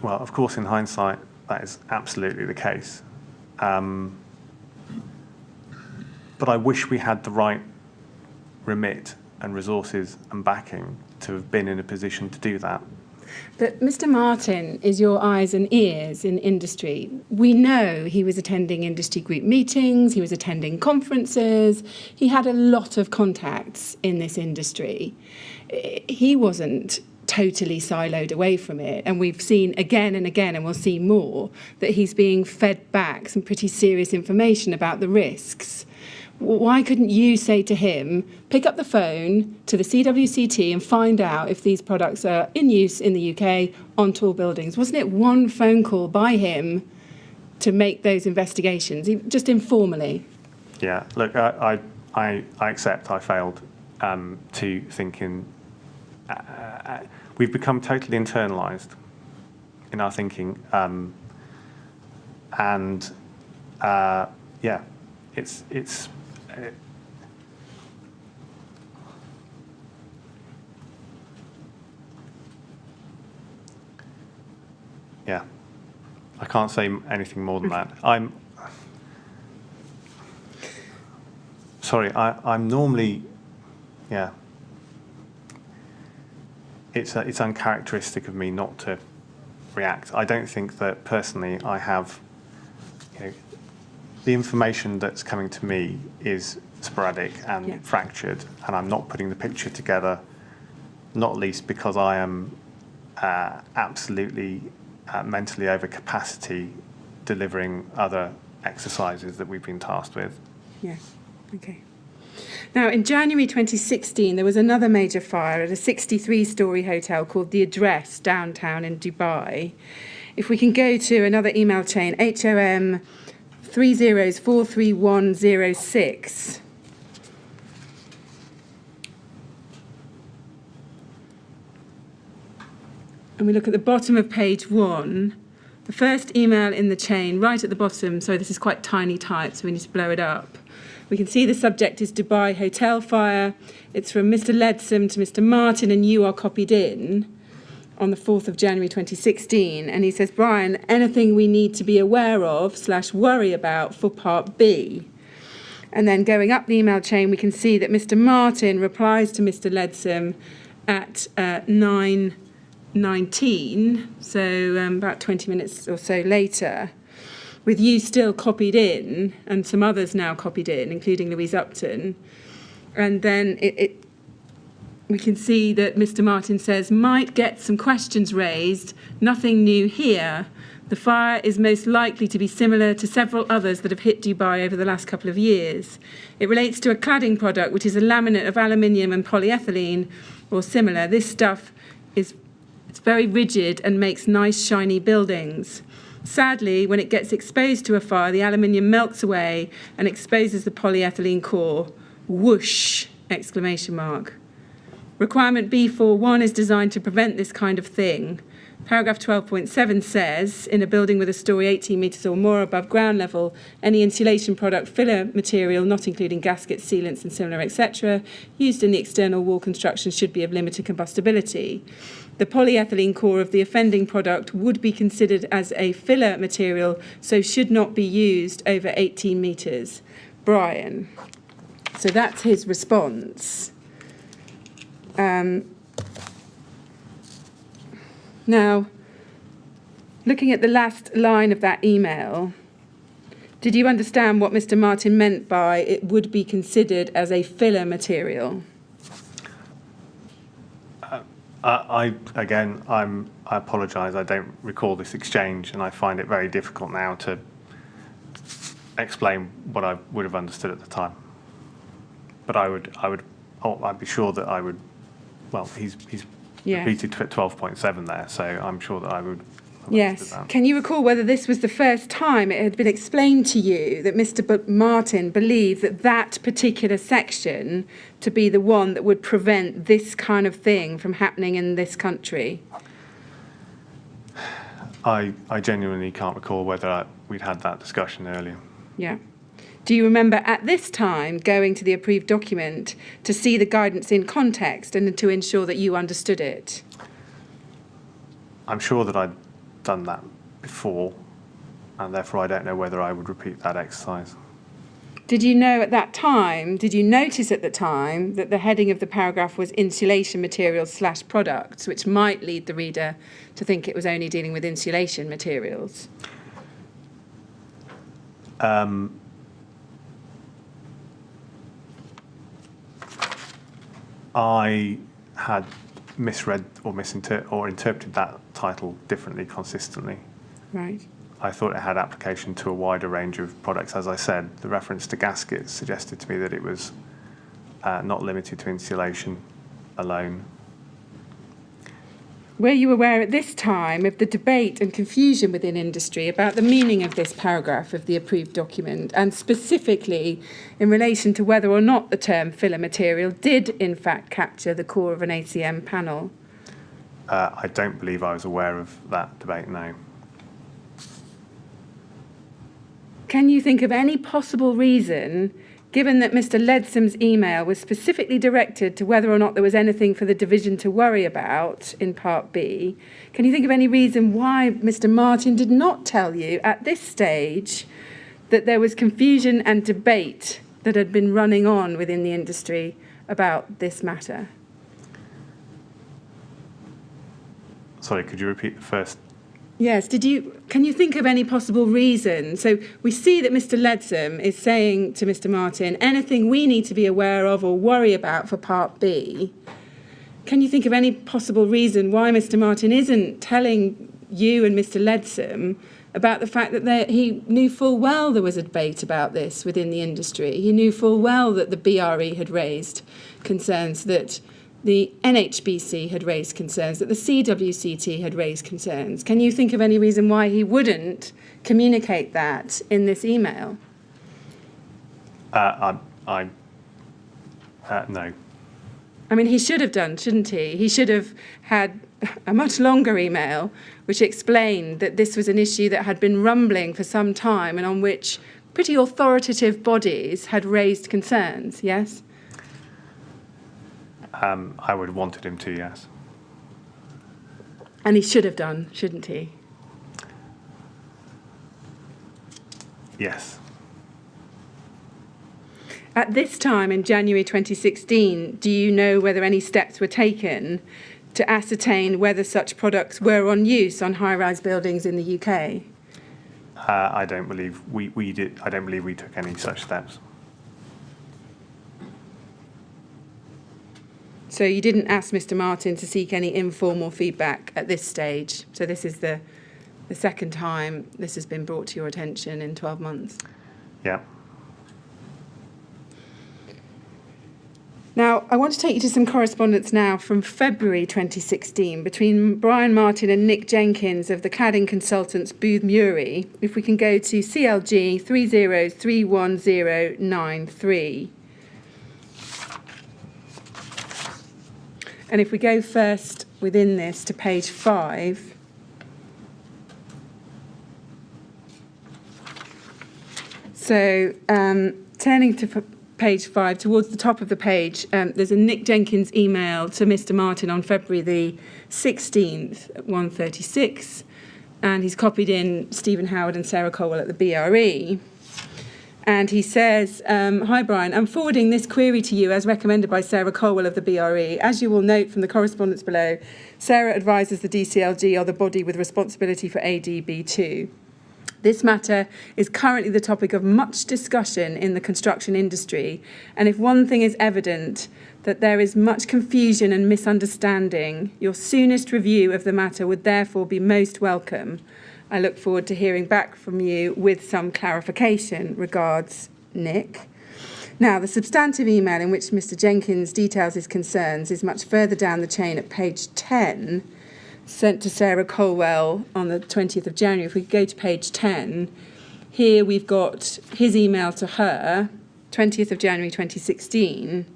Well, of course, in hindsight, that is absolutely the case. But I wish we had the right remit and resources and backing to have been in a position to do that. But Mr. Martin is your eyes and ears in industry. We know he was attending industry group meetings, he was attending conferences, he had a lot of contacts in this industry. He wasn't totally siloed away from it, and we've seen again and again, and we'll see more, that he's being fed back some pretty serious information about the risks. Why couldn't you say to him, pick up the phone to the CWCT and find out if these products are in use in the UK on tall buildings? Wasn't it one phone call by him to make those investigations, just informally? Yeah, look, I accept I failed to think in... we've become totally internalised in our thinking. It's yeah, I can't say anything more than that. I'm sorry. I'm normally, yeah. It's uncharacteristic of me not to react. I don't think that personally I have, the information that's coming to me is sporadic and fractured, and I'm not putting the picture together, not least because I am absolutely mentally over capacity delivering other exercises that we've been tasked with. Yes, okay. Now, in January 2016, there was another major fire at a 63-storey hotel called The Address downtown in Dubai. If we can go to another email chain, HOM 30s43106. And we look at the bottom of page 1, the first email in the chain, right at the bottom. So this is quite tiny type, so we need to blow it up. We can see the subject is Dubai Hotel Fire. It's from Mr. Leadsom to Mr. Martin, and you are copied in on the 4th of January 2016. And he says, Brian, anything we need to be aware of / worry about for Part B? And then going up the email chain, we can see that Mr. Martin replies to Mr. Leadsom at 9:19, so about 20 minutes or so later, with you still copied in and some others now copied in, including Louise Upton. And then we can see that Mr. Martin says, might get some questions raised, nothing new here. The fire is most likely to be similar to several others that have hit Dubai over the last couple of years. It relates to a cladding product, which is a laminate of aluminium and polyethylene or similar. This stuff it's very rigid and makes nice shiny buildings. Sadly, when it gets exposed to a fire, the aluminium melts away and exposes the polyethylene core. Whoosh! ! Requirement B41 is designed to prevent this kind of thing. Paragraph 12.7 says, in a building with a story 18 metres or more above ground level, any insulation product, filler material, not including gaskets, sealants and similar, etc., used in the external wall construction should be of limited combustibility. The polyethylene core of the offending product would be considered as a filler material, so should not be used over 18 metres. Brian. So that's his response. Now, looking at the last line of that email, did you understand what Mr. Martin meant by it would be considered as a filler material? I apologise. I don't recall this exchange, and I find it very difficult now to explain what I would have understood at the time. But I'd be sure that I would. Well, he's repeated 12.7 there, so I'm sure that I would. Yes. Can you recall whether this was the first time it had been explained to you that Mr. Martin believed that particular section to be the one that would prevent this kind of thing from happening in this country? I genuinely can't recall whether we'd had that discussion earlier. Yeah. Do you remember at this time going to the approved document to see the guidance in context and to ensure that you understood it? I'm sure that I'd done that before, and therefore I don't know whether I would repeat that exercise. Did you know at that time, did you notice at the time that the heading of the paragraph was insulation materials / products, which might lead the reader to think it was only dealing with insulation materials? I had misread or interpreted that title differently consistently. Right. I thought it had application to a wider range of products. As I said, the reference to gaskets suggested to me that it was not limited to insulation alone. Were you aware at this time of the debate and confusion within industry about the meaning of this paragraph of the approved document, and specifically in relation to whether or not the term filler material did in fact capture the core of an ACM panel? I don't believe I was aware of that debate, no. Can you think of any possible reason, given that Mr. Leadsom's email was specifically directed to whether or not there was anything for the division to worry about in Part B, can you think of any reason why Mr. Martin did not tell you at this stage that there was confusion and debate that had been running on within the industry about this matter? Sorry, could you repeat the first? Yes, can you think of any possible reason? So we see that Mr. Leadsom is saying to Mr. Martin, anything we need to be aware of or worry about for Part B. Can you think of any possible reason why Mr. Martin isn't telling you and Mr. Leadsom about the fact that he knew full well there was a debate about this within the industry. He knew full well that the BRE had raised concerns, that the NHBC had raised concerns, that the CWCT had raised concerns. Can you think of any reason why he wouldn't communicate that in this email? No. I mean, he should have done, shouldn't he? He should have had a much longer email which explained that this was an issue that had been rumbling for some time and on which pretty authoritative bodies had raised concerns, yes? I would have wanted him to, yes. And he should have done, shouldn't he? Yes. At this time in January 2016, do you know whether any steps were taken to ascertain whether such products were on use on high-rise buildings in the UK? I don't believe we did. I don't believe we took any such steps. So you didn't ask Mr. Martin to seek any informal feedback at this stage. So this is the second time this has been brought to your attention in 12 months. Yeah. Now, I want to take you to some correspondence now from February 2016 between Brian Martin and Nick Jenkins of the cladding consultants Booth Muri. If we can go to CLG 3031093. And if we go first within this to page 5. So turning to page 5, towards the top of the page, there's a Nick Jenkins email to Mr. Martin on February the 16th at 1:36, and he's copied in Stephen Howard and Sarah Colwell at the BRE. And he says, hi Brian, I'm forwarding this query to you as recommended by Sarah Colwell of the BRE. As you will note from the correspondence below, Sarah advises the DCLG are the body with responsibility for ADB2. This matter is currently the topic of much discussion in the construction industry, and if one thing is evident, that there is much confusion and misunderstanding, your soonest review of the matter would therefore be most welcome. I look forward to hearing back from you with some clarification. Regards, Nick. Now, the substantive email in which Mr. Jenkins details his concerns is much further down the chain at page 10, sent to Sarah Colwell on the 20th of January. If we go to page 10, here we've got his email to her, 20th of January 2016,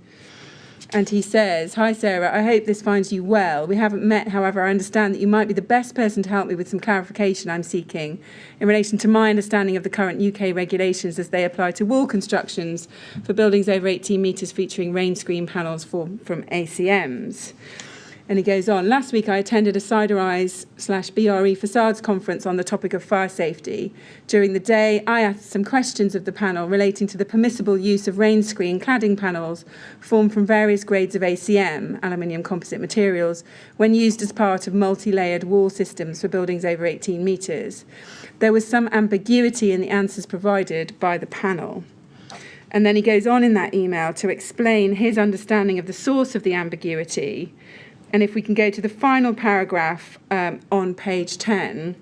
and he says, hi Sarah, I hope this finds you well. We haven't met, however, I understand that you might be the best person to help me with some clarification I'm seeking in relation to my understanding of the current UK regulations as they apply to wall constructions for buildings over 18 metres featuring rain screen panels from ACMs. And he goes on, last week I attended a Siderise/BRE Facades conference on the topic of fire safety. During the day, I asked some questions of the panel relating to the permissible use of rain screen cladding panels formed from various grades of ACM, aluminium composite materials, when used as part of multi-layered wall systems for buildings over 18 metres. There was some ambiguity in the answers provided by the panel. And then he goes on in that email to explain his understanding of the source of the ambiguity. And if we can go to the final paragraph on page 10,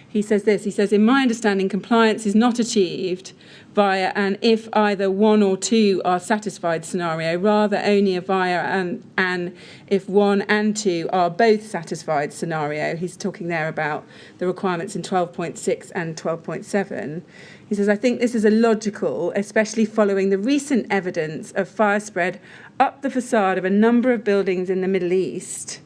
he says this. He says, in my understanding, compliance is not achieved via an if either one or two are satisfied scenario, rather only via an if one and two are both satisfied scenario. He's talking there about the requirements in 12.6 and 12.7. He says, I think this is illogical, especially following the recent evidence of fire spread up the facade of a number of buildings in the Middle East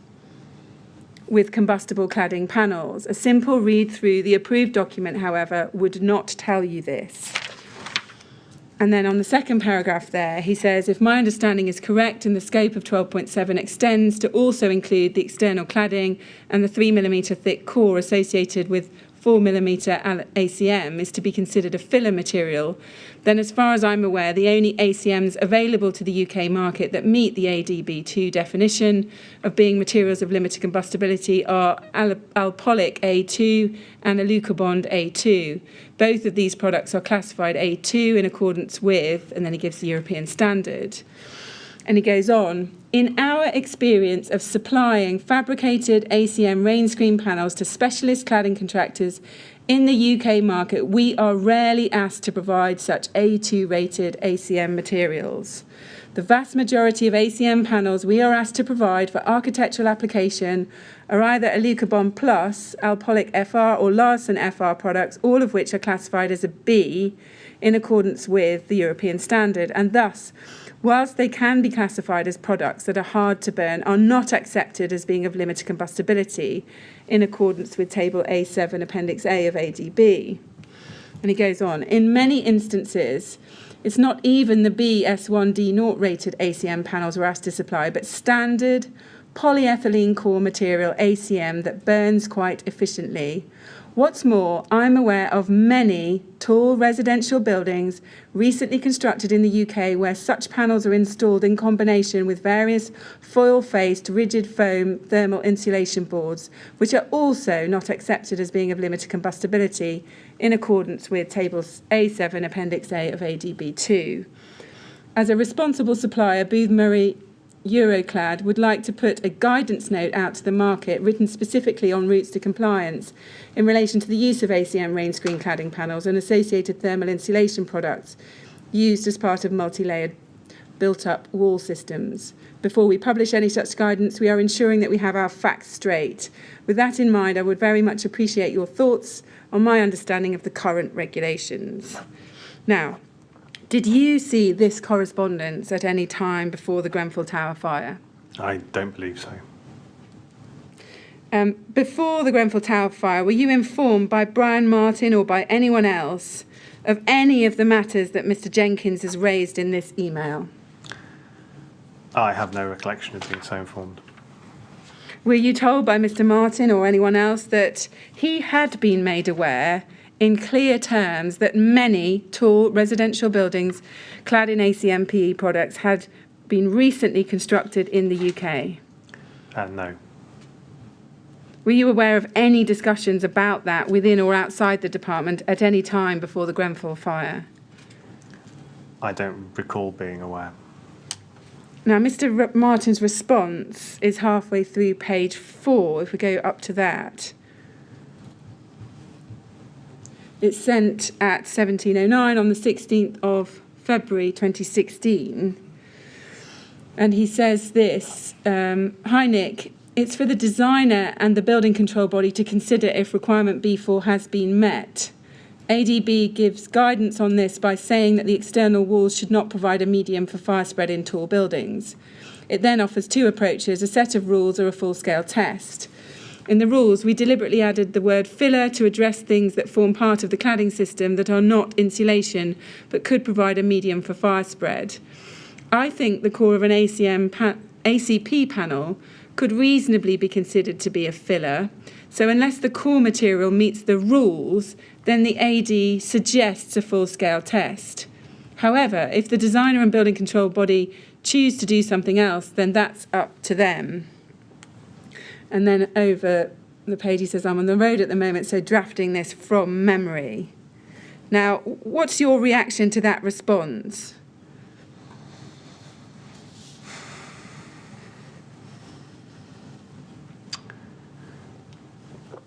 with combustible cladding panels. A simple read through the approved document, however, would not tell you this. And then on the second paragraph there, he says, if my understanding is correct and the scope of 12.7 extends to also include the external cladding and the 3mm thick core associated with 4mm ACM is to be considered a filler material, then as far as I'm aware, the only ACMs available to the UK market that meet the ADB2 definition of being materials of limited combustibility are Alpolic A2 and Alucobond A2. Both of these products are classified A2 in accordance with, and then he gives the European standard. And he goes on, in our experience of supplying fabricated ACM rain screen panels to specialist cladding contractors In the UK market, we are rarely asked to provide such A2 rated ACM materials. The vast majority of ACM panels we are asked to provide for architectural application are either Alucobond Plus, Alpolic FR or Larsen FR products, all of which are classified as a B in accordance with the European standard, and thus, whilst they can be classified as products that are hard to burn, are not accepted as being of limited combustibility in accordance with Table A7, Appendix A of ADB. And he goes on, in many instances, it's not even the BS1D0 rated ACM panels we're asked to supply, but standard polyethylene core material ACM that burns quite efficiently. What's more, I'm aware of many tall residential buildings recently constructed in the UK where such panels are installed in combination with various foil-faced rigid foam thermal insulation boards, which are also not accepted as being of limited combustibility in accordance with Tables A7 Appendix A of ADB2. As a responsible supplier, Booth Murray Euroclad would like to put a guidance note out to the market written specifically on routes to compliance in relation to the use of ACM rain screen cladding panels and associated thermal insulation products used as part of multi-layered built-up wall systems. Before we publish any such guidance, we are ensuring that we have our facts straight. With that in mind, I would very much appreciate your thoughts on my understanding of the current regulations. Now, did you see this correspondence at any time before the Grenfell Tower Fire? I don't believe so. Before the Grenfell Tower Fire, were you informed by Brian Martin or by anyone else of any of the matters that Mr. Jenkins has raised in this email? I have no recollection of being so informed. Were you told by Mr. Martin or anyone else that he had been made aware in clear terms that many tall residential buildings clad in ACM PE products had been recently constructed in the UK? No. Were you aware of any discussions about that within or outside the department at any time before the Grenfell Fire? I don't recall being aware. Now, Mr. Martin's response is halfway through page 4, if we go up to that. It's sent at 17:09 on the 16th of February 2016. And he says this, hi Nick, it's for the designer and the building control body to consider if requirement B4 has been met. ADB gives guidance on this by saying that the external walls should not provide a medium for fire spread in tall buildings. It then offers two approaches, a set of rules or a full-scale test. In the rules, we deliberately added the word filler to address things that form part of the cladding system that are not insulation but could provide a medium for fire spread. I think the core of an ACP panel could reasonably be considered to be a filler. So unless the core material meets the rules, then the AD suggests a full-scale test. However, if the designer and building control body choose to do something else, then that's up to them. And then over the page he says, I'm on the road at the moment, so drafting this from memory. Now, what's your reaction to that response?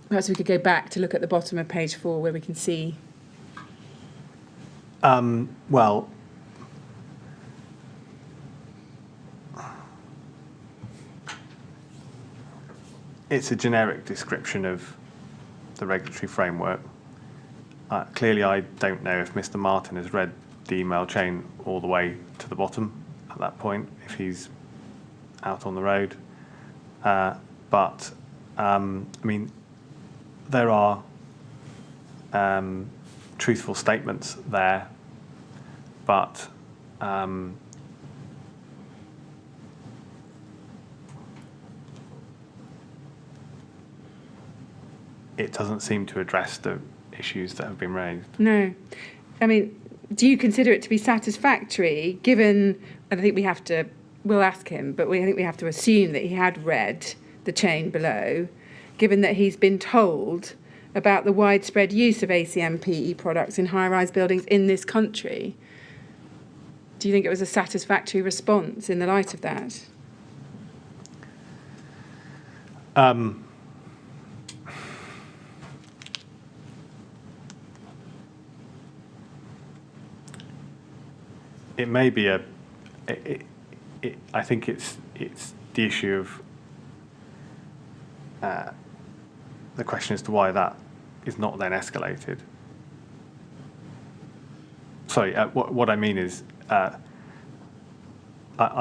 Perhaps we could go back to look at the bottom of page 4 where we can see. Well, it's a generic description of the regulatory framework. Clearly, I don't know if Mr. Martin has read the email chain all the way to the bottom at that point, if he's out on the road. But, I mean, there are truthful statements there, but it doesn't seem to address the issues that have been raised. No. I mean, do you consider it to be satisfactory, given, and I think we'll ask him, but I think we have to assume that he had read the chain below, given that he's been told about the widespread use of ACM PE products in high-rise buildings in this country. Do you think it was a satisfactory response in the light of that? it may be I think it's the issue of the question as to why that is not then escalated. Sorry, what I mean is I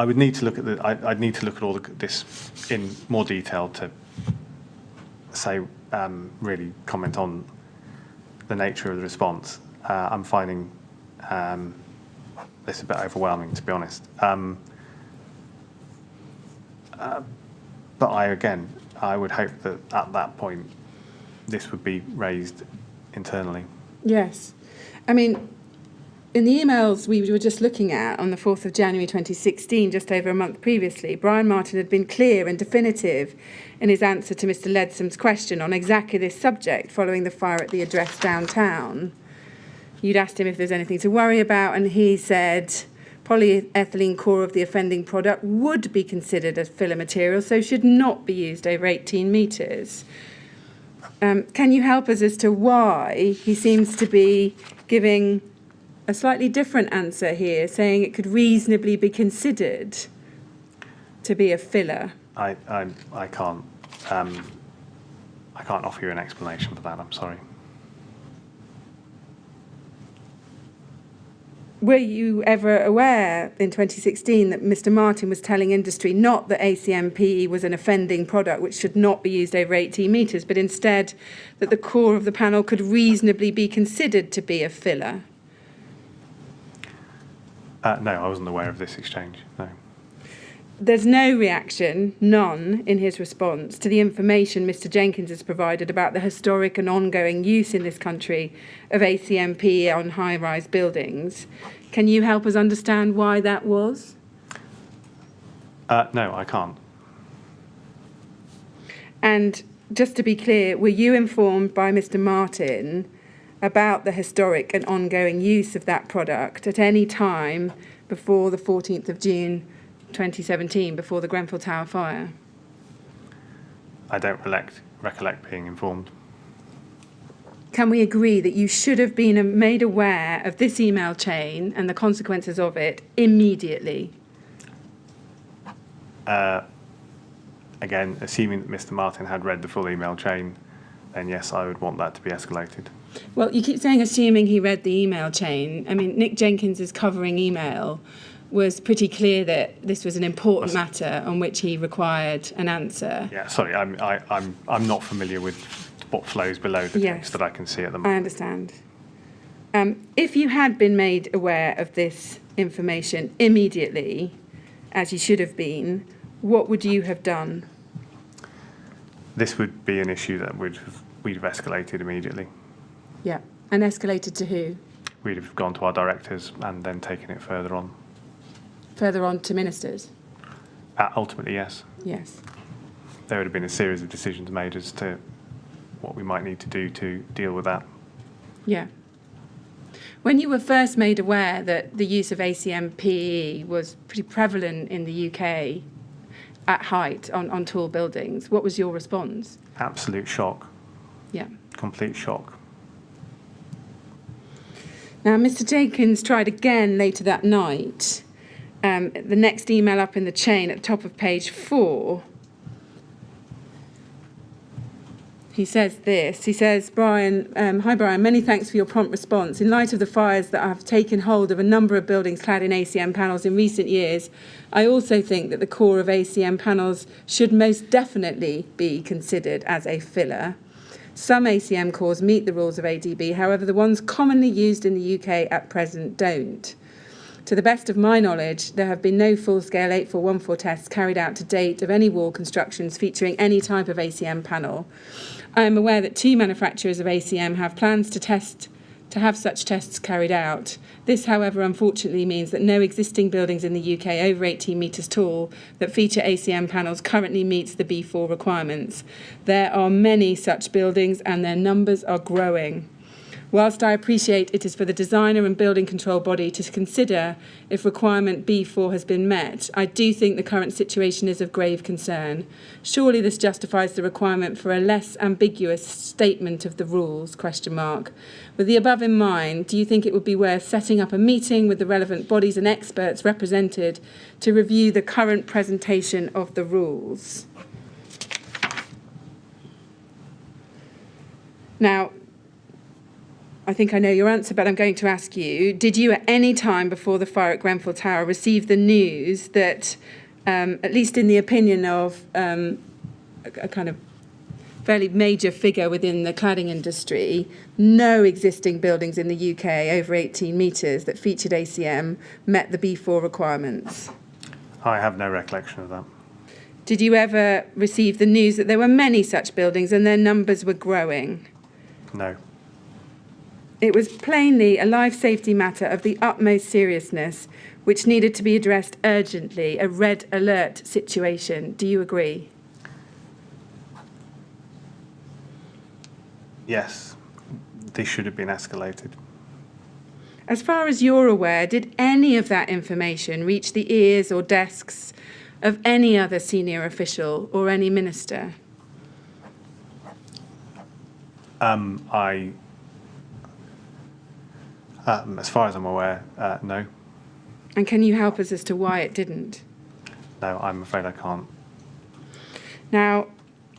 would need to look at I'd need to look at all this in more detail to say really comment on the nature of the response. I'm finding this a bit overwhelming, to be honest. But I would hope that at that point this would be raised internally. Yes. I mean, in the emails we were just looking at on the 4th of January 2016, just over a month previously, Brian Martin had been clear and definitive in his answer to Mr. Ledsam's question on exactly this subject following the fire at the address downtown. You'd asked him if there's anything to worry about, and he said polyethylene core of the offending product would be considered as filler material, so should not be used over 18 metres. Can you help us as to why he seems to be giving a slightly different answer here, saying it could reasonably be considered to be a filler? I can't offer you an explanation for that. I'm sorry. Were you ever aware in 2016 that Mr. Martin was telling industry not that ACMPE was an offending product which should not be used over 18 metres, but instead that the core of the panel could reasonably be considered to be a filler? No, I wasn't aware of this exchange, no. There's no reaction, none, in his response to the information Mr. Jenkins has provided about the historic and ongoing use in this country of ACMP on high-rise buildings. Can you help us understand why that was? No, I can't. And just to be clear, were you informed by Mr. Martin about the historic and ongoing use of that product at any time before the 14th of June 2017, before the Grenfell Tower Fire? I don't recollect being informed. Can we agree that you should have been made aware of this email chain and the consequences of it immediately? Again, assuming that Mr. Martin had read the full email chain, then yes, I would want that to be escalated. Well, you keep saying assuming he read the email chain. I mean, Nick Jenkins's covering email was pretty clear that this was an important matter on which he required an answer. Yeah, sorry, I'm not familiar with what flows below the text that I can see at the moment. I understand. If you had been made aware of this information immediately, as you should have been, what would you have done? This would be an issue that we'd have escalated immediately. Yeah, and escalated to who? We'd have gone to our directors and then taken it further on. Further on to ministers? Ultimately, yes. Yes. There would have been a series of decisions made as to what we might need to do to deal with that. Yeah. When you were first made aware that the use of ACMPE was pretty prevalent in the UK at height on tall buildings, what was your response? Absolute shock. Yeah. Complete shock. Now, Mr. Jenkins tried again later that night. The next email up in the chain at the top of page 4, he says this. He says, Brian, hi Brian, many thanks for your prompt response. In light of the fires that have taken hold of a number of buildings clad in ACM panels in recent years, I also think that the core of ACM panels should most definitely be considered as a filler. Some ACM cores meet the rules of ADB, however, the ones commonly used in the UK at present don't. To the best of my knowledge, there have been no full-scale 8414 tests carried out to date of any wall constructions featuring any type of ACM panel. I am aware that 2 manufacturers of ACM have plans to have such tests carried out. This, however, unfortunately means that no existing buildings in the UK over 18 metres tall that feature ACM panels currently meets the B4 requirements. There are many such buildings and their numbers are growing. Whilst I appreciate it is for the designer and building control body to consider if requirement B4 has been met, I do think the current situation is of grave concern. Surely this justifies the requirement for a less ambiguous statement of the rules, ? With the above in mind, do you think it would be worth setting up a meeting with the relevant bodies and experts represented to review the current presentation of the rules? Now, I think I know your answer, but I'm going to ask you, did you at any time before the fire at Grenfell Tower receive the news that, at least in the opinion of a kind of fairly major figure within the cladding industry, no existing buildings in the UK over 18 metres that featured ACM met the B4 requirements? I have no recollection of that. Did you ever receive the news that there were many such buildings and their numbers were growing? No. It was plainly a life safety matter of the utmost seriousness, which needed to be addressed urgently, a red alert situation. Do you agree? Yes, this should have been escalated. As far as you're aware, did any of that information reach the ears or desks of any other senior official or any minister? As far as I'm aware, no. And can you help us as to why it didn't? No, I'm afraid I can't. Now,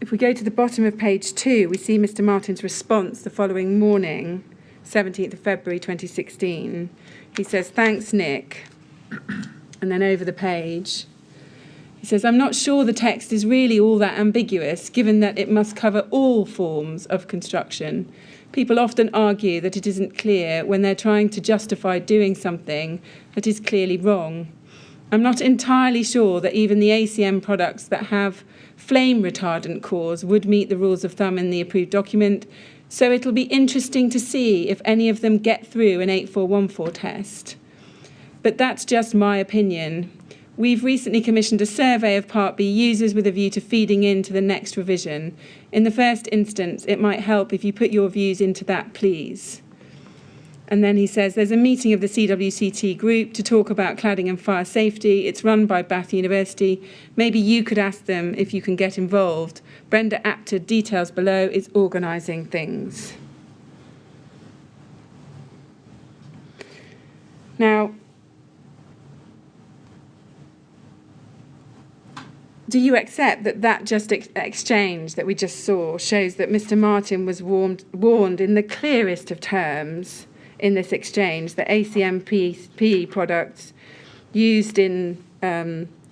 if we go to the bottom of page 2, we see Mr. Martin's response the following morning, 17th of February 2016. He says, "Thanks, Nick." And then over the page, he says, "I'm not sure the text is really all that ambiguous, given that it must cover all forms of construction. People often argue that it isn't clear when they're trying to justify doing something that is clearly wrong. I'm not entirely sure that even the ACM products that have flame retardant cores would meet the rules of thumb in the approved document, so it'll be interesting to see if any of them get through an 8414 test. But that's just my opinion. We've recently commissioned a survey of Part B users with a view to feeding into the next revision. In the first instance, it might help if you put your views into that, please." And then he says, "There's a meeting of the CWCT group to talk about cladding and fire safety. It's run by Bath University. Maybe you could ask them if you can get involved. Brenda Apter, details below, is organising things." Now, do you accept that that just exchange that we just saw shows that Mr. Martin was warned in the clearest of terms in this exchange that ACM PE products used in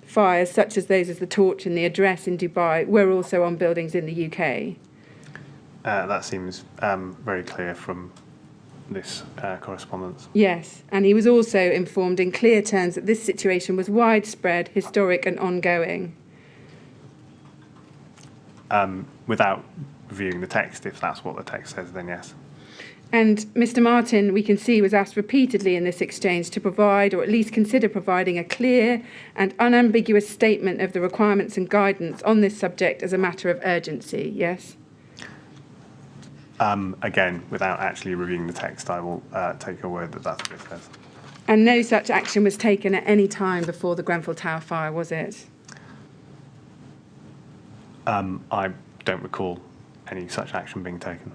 fires such as those as the Torch and the Address in Dubai were also on buildings in the UK? That seems very clear from this correspondence. Yes, and he was also informed in clear terms that this situation was widespread, historic and ongoing. Without reviewing the text, if that's what the text says, then yes. And Mr. Martin, we can see, was asked repeatedly in this exchange to provide, or at least consider providing, a clear and unambiguous statement of the requirements and guidance on this subject as a matter of urgency, yes? Again, without actually reviewing the text, I will take your word that that's what it says. And no such action was taken at any time before the Grenfell Tower fire, was it? I don't recall any such action being taken.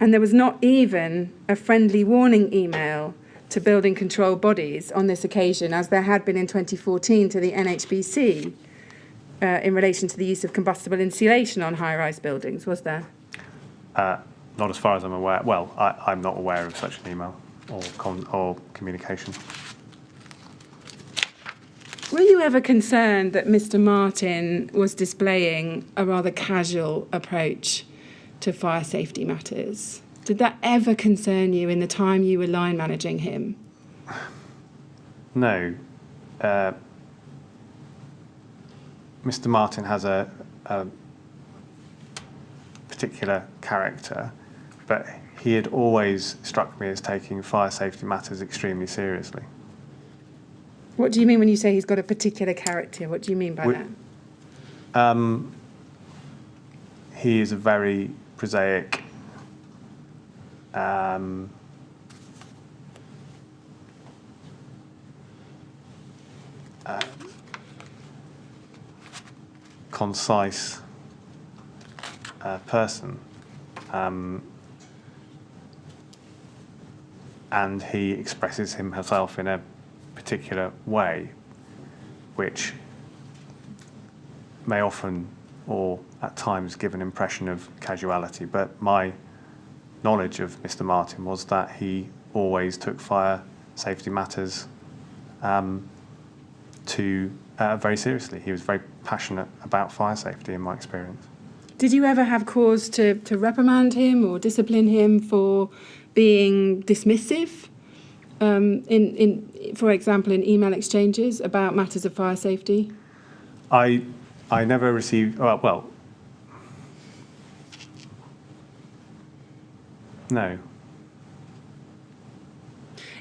And there was not even a friendly warning email to building control bodies on this occasion, as there had been in 2014 to the NHBC in relation to the use of combustible insulation on high-rise buildings, was there? Not as far as I'm aware. Well, I'm not aware of such an email or communication. Were you ever concerned that Mr. Martin was displaying a rather casual approach to fire safety matters? Did that ever concern you in the time you were line managing him? No. Mr. Martin has a particular character, but he had always struck me as taking fire safety matters extremely seriously. What do you mean when you say he's got a particular character? What do you mean by that? He is a very prosaic, concise person, and he expresses himself in a particular way, which may often or at times give an impression of casuality. But my knowledge of Mr. Martin was that he always took fire safety matters very seriously. He was very passionate about fire safety, in my experience. Did you ever have cause to reprimand him or discipline him for being dismissive, for example, in email exchanges about matters of fire safety? I never received, no.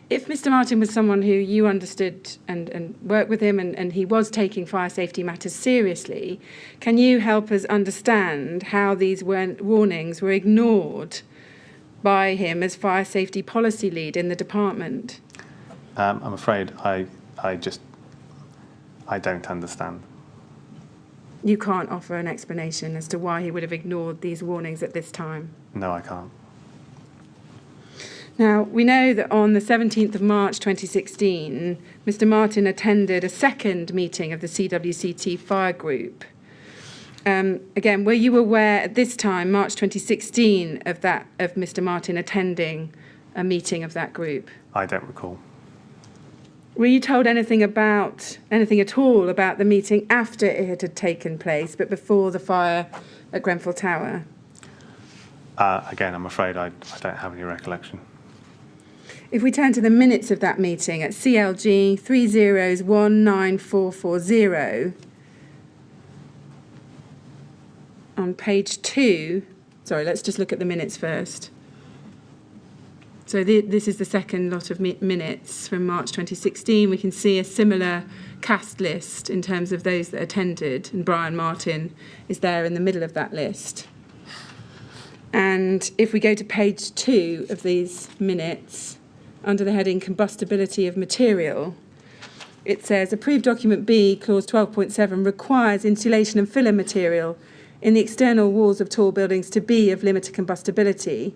If Mr. Martin was someone who you understood and worked with him and he was taking fire safety matters seriously, can you help us understand how these warnings were ignored by him as fire safety policy lead in the department? I'm afraid I don't understand. You can't offer an explanation as to why he would have ignored these warnings at this time? No, I can't. Now, we know that on the 17th of March 2016, Mr. Martin attended a second meeting of the CWCT fire group. Again, were you aware at this time, March 2016, of Mr. Martin attending a meeting of that group? I don't recall. Were you told anything at all about the meeting after it had taken place, but before the fire at Grenfell Tower? Again, I'm afraid I don't have any recollection. If we turn to the minutes of that meeting at CLG 3019440, on page 2, sorry, let's just look at the minutes first. So this is the second lot of minutes from March 2016. We can see a similar cast list in terms of those that attended, and Brian Martin is there in the middle of that list. And if we go to page 2 of these minutes, under the heading Combustibility of Material, it says, Approved Document B, Clause 12.7, requires insulation and filler material in the external walls of tall buildings to be of limited combustibility.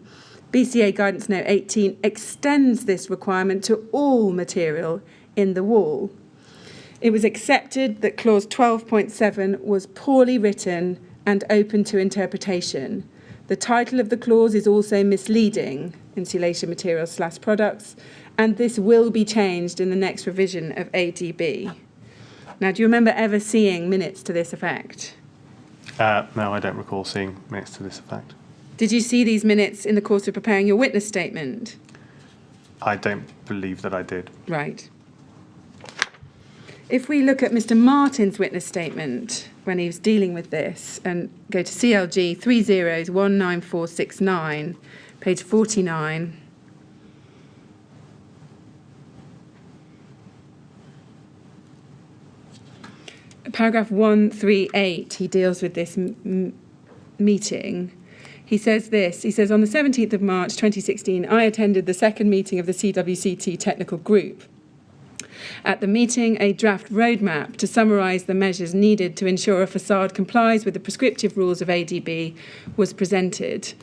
BCA Guidance Note 18 extends this requirement to all material in the wall. It was accepted that Clause 12.7 was poorly written and open to interpretation. The title of the clause is also misleading, insulation materials / products, and this will be changed in the next revision of ADB. Now, do you remember ever seeing minutes to this effect? No, I don't recall seeing minutes to this effect. Did you see these minutes in the course of preparing your witness statement? I don't believe that I did. Right. If we look at Mr. Martin's witness statement when he was dealing with this and go to CLG 3019469, page 49. Paragraph 138, he deals with this meeting. He says this, he says, on the 17th of March 2016, I attended the second meeting of the CWCT technical group. At the meeting, a draft roadmap to summarise the measures needed to ensure a facade complies with the prescriptive rules of ADB was presented.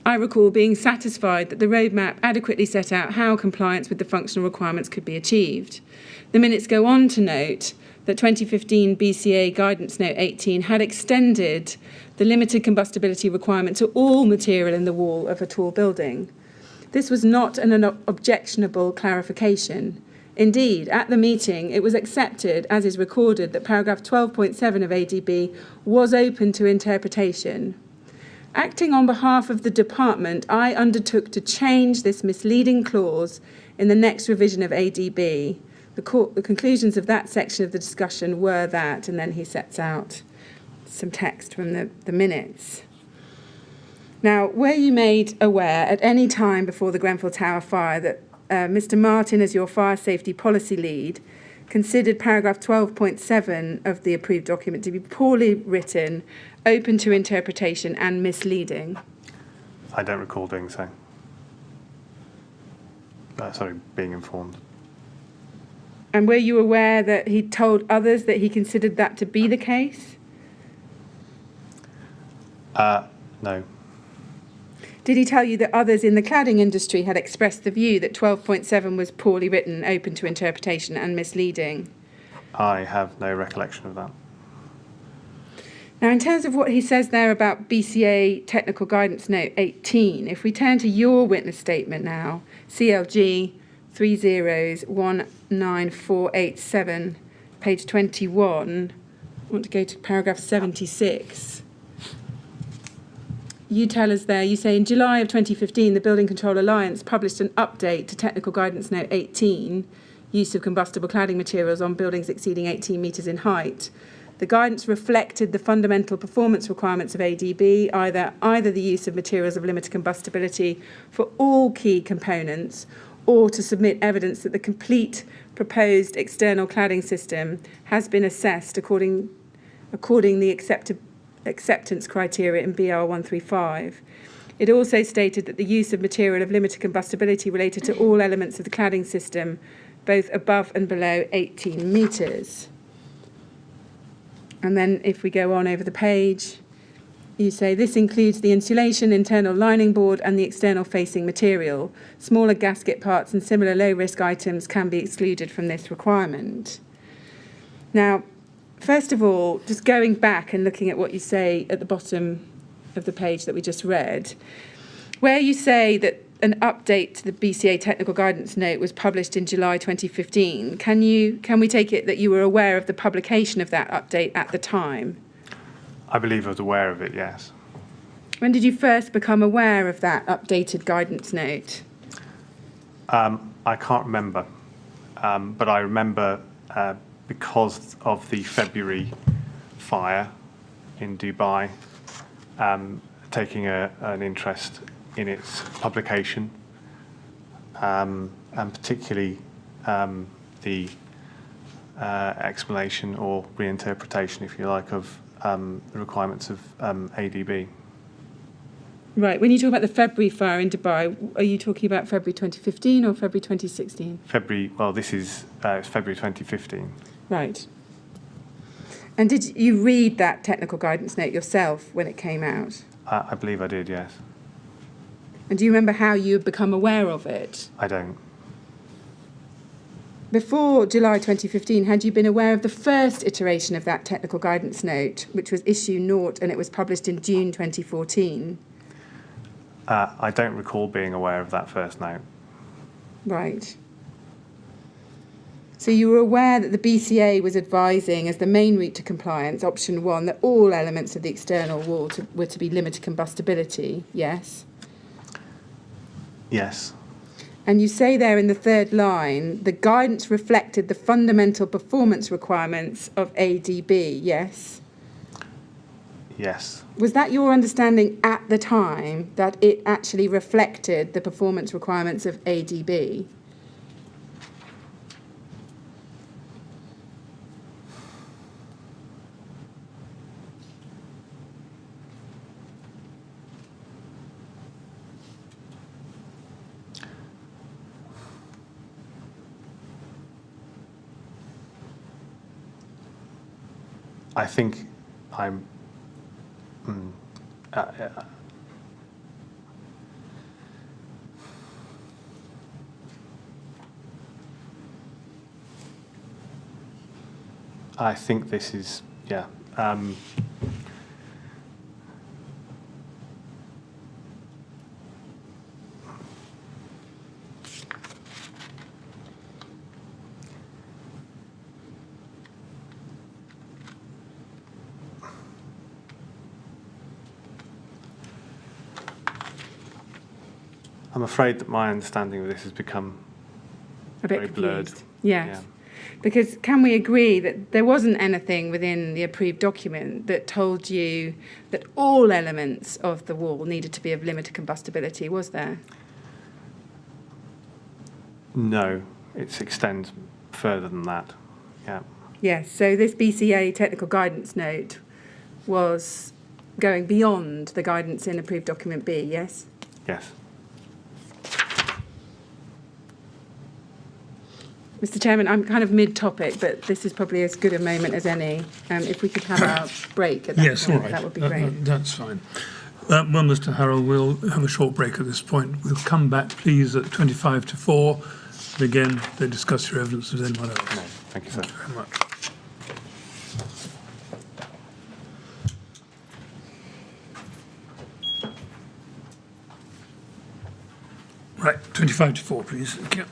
I recall being satisfied that the roadmap adequately set out how compliance with the functional requirements could be achieved. The minutes go on to note that 2015 BCA Guidance Note 18 had extended the limited combustibility requirement to all material in the wall of a tall building. This was not an objectionable clarification. Indeed, at the meeting, it was accepted, as is recorded, that paragraph 12.7 of ADB was open to interpretation. Acting on behalf of the department, I undertook to change this misleading clause in the next revision of ADB. The conclusions of that section of the discussion were that, and then he sets out some text from the minutes. Now, were you made aware at any time before the Grenfell Tower fire that Mr. Martin, as your fire safety policy lead, considered paragraph 12.7 of the approved document to be poorly written, open to interpretation and misleading? I don't recall doing so. Being informed. And were you aware that he told others that he considered that to be the case? No. Did he tell you that others in the cladding industry had expressed the view that 12.7 was poorly written, open to interpretation and misleading? I have no recollection of that. Now, in terms of what he says there about BCA Technical Guidance Note 18, if we turn to your witness statement now, CLG 3019487, page 21, I want to go to paragraph 76. You tell us there, you say, in July of 2015, the Building Control Alliance published an update to Technical Guidance Note 18, use of combustible cladding materials on buildings exceeding 18 metres in height. The guidance reflected the fundamental performance requirements of ADB, either the use of materials of limited combustibility for all key components, or to submit evidence that the complete proposed external cladding system has been assessed according the acceptance criteria in BR 135. It also stated that the use of material of limited combustibility related to all elements of the cladding system, both above and below 18 metres. And then if we go on over the page, you say this includes the insulation, internal lining board and the external facing material. Smaller gasket parts and similar low-risk items can be excluded from this requirement. Now, first of all, just going back and looking at what you say at the bottom of the page that we just read, where you say that an update to the BCA Technical Guidance Note was published in July 2015, can we take it that you were aware of the publication of that update at the time? I believe I was aware of it, yes. When did you first become aware of that updated guidance note? I can't remember, but I remember because of the February fire in Dubai, taking an interest in its publication, and particularly the explanation or reinterpretation, if you like, of the requirements of ADB. Right. When you talk about the February fire in Dubai, are you talking about February 2015 or February 2016? This is it's February 2015. Right. And did you read that technical guidance note yourself when it came out? I believe I did, yes. And do you remember how you had become aware of it? I don't. Before July 2015, had you been aware of the first iteration of that technical guidance note, which was issue 0, and it was published in June 2014? I don't recall being aware of that first note. Right. So you were aware that the BCA was advising, as the main route to compliance, option 1, that all elements of the external wall were to be limited combustibility, yes? Yes. And you say there in the third line, the guidance reflected the fundamental performance requirements of ADB, yes? Yes. Was that your understanding at the time, that it actually reflected the performance requirements of ADB? I think I'm. I think this is, yeah. I'm afraid that my understanding of this has become A bit very blurred. confused. Yes. Yeah. Because can we agree that there wasn't anything within the approved document that told you that all elements of the wall needed to be of limited combustibility, was there? No, it extends further than that. Yeah. Yes, so this BCA technical guidance note was going beyond the guidance in approved document B, yes? Mr. Chairman, I'm kind of mid-topic, but this is probably as good a moment as any. If we could have our break at that Yes, all point, right. that would be great. That's fine. Well, Mr. Harral, we'll have a short break at this point. We'll come back, please, at 25 to 4. And again, they discuss your evidence with anyone else. No, thank you, sir. Thank you very much. Right, 25 to 4, please. Thank you.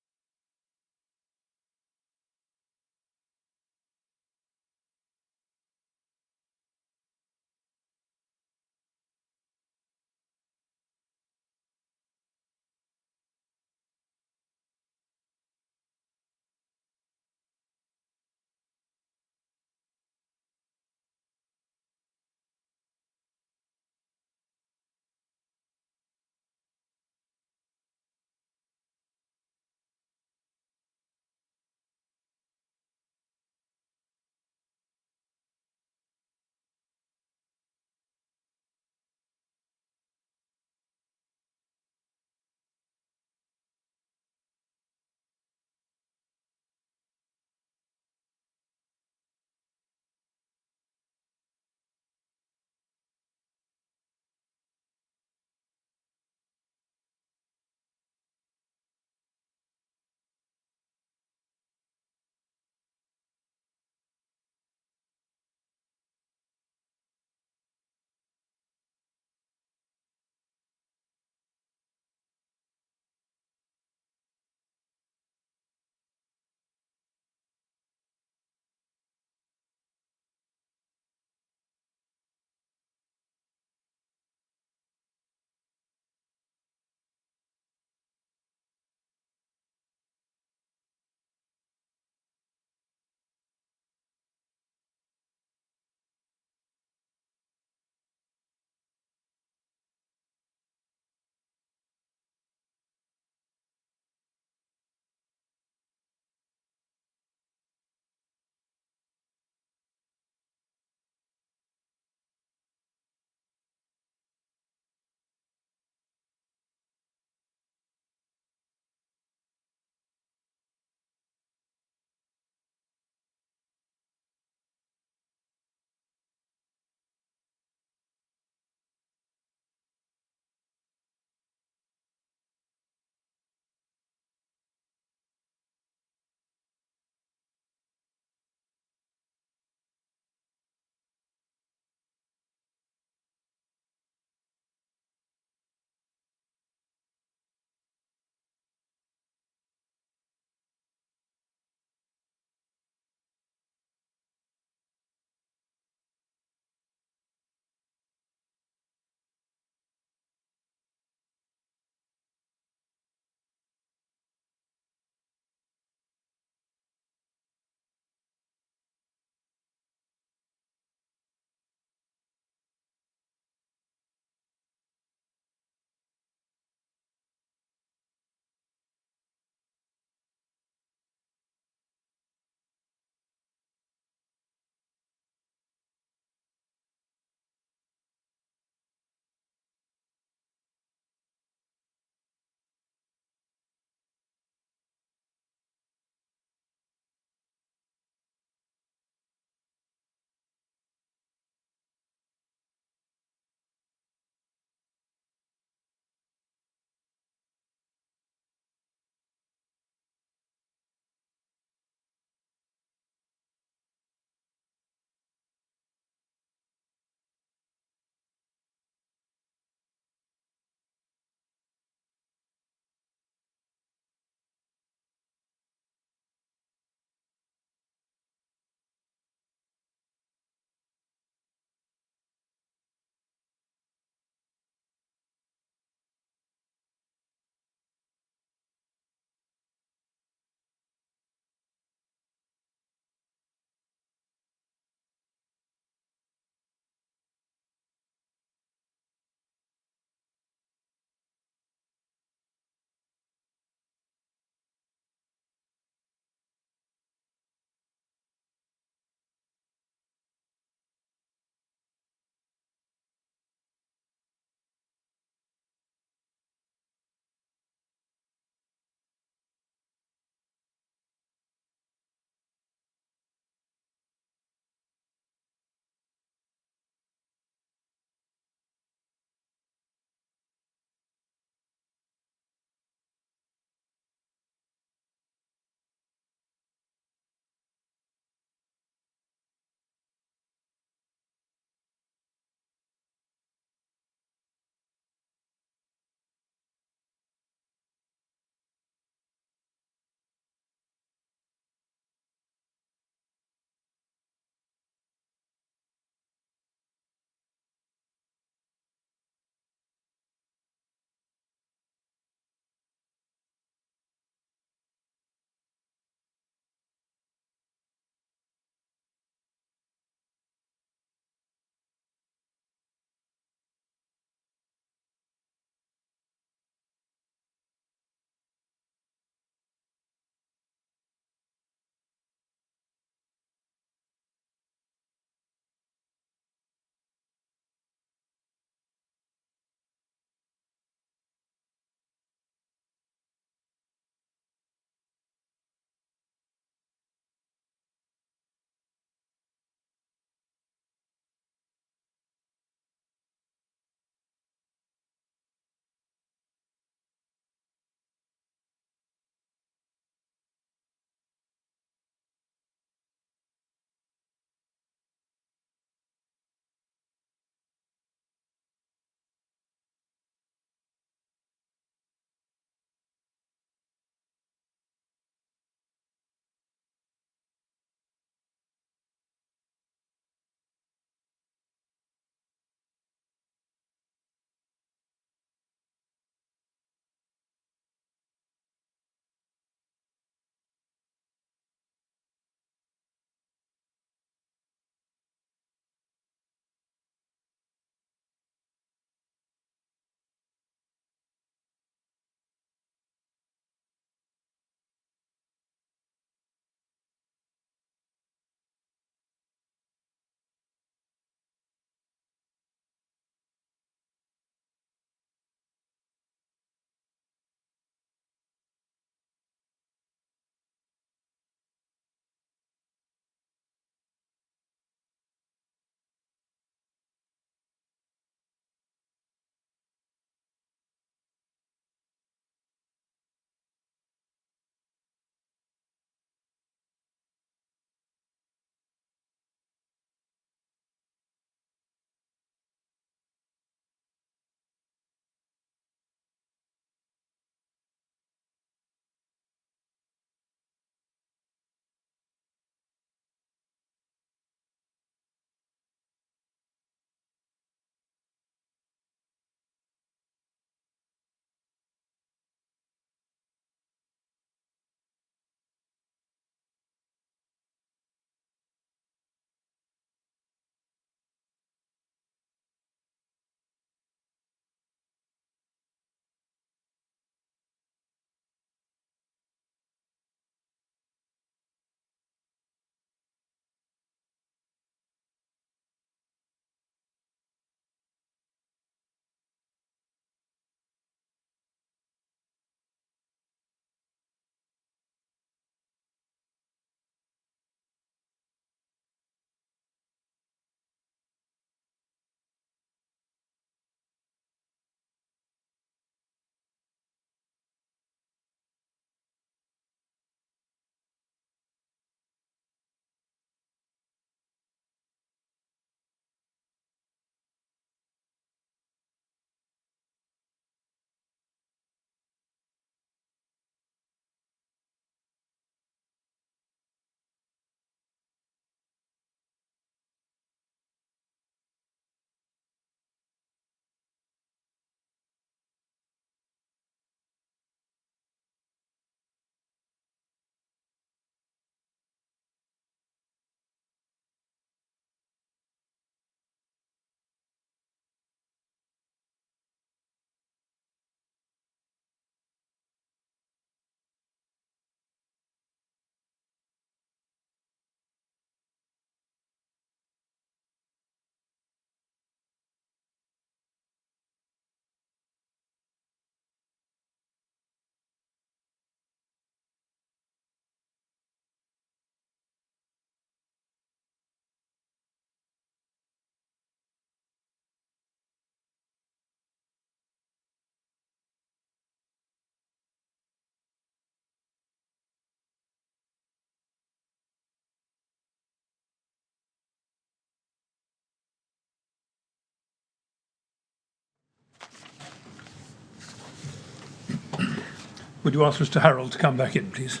Would you ask Mr. Harral to come back in, please?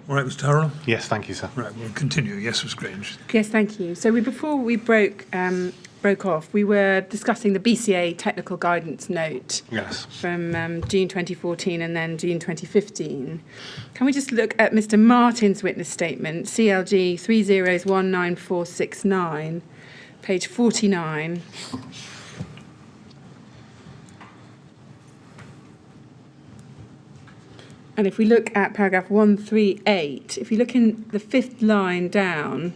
All right, Mr. Harral. Yes, thank you, sir. Right, we'll continue. Yes, Ms. Grange. Yes, thank you. So before we broke off, we were discussing the BCA technical guidance note Yes. from June 2014 and then June 2015. Can we just look at Mr. Martin's witness statement, CLG 3019469, page 49. And if we look at paragraph 138, if you look in the fifth line down,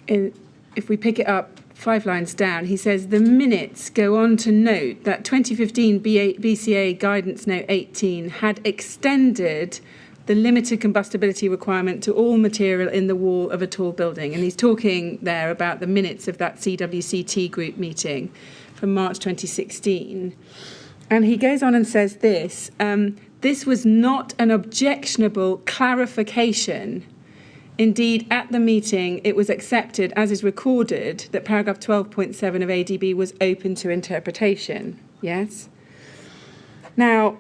if we pick it up 5 lines down, he says the minutes go on to note that 2015 BCA Guidance Note 18 had extended the limited combustibility requirement to all material in the wall of a tall building. And he's talking there about the minutes of that CWCT group meeting from March 2016. And he goes on and says this, this was not an objectionable clarification. Indeed, at the meeting, it was accepted, as is recorded, that paragraph 12.7 of ADB was open to interpretation. Yes? Now,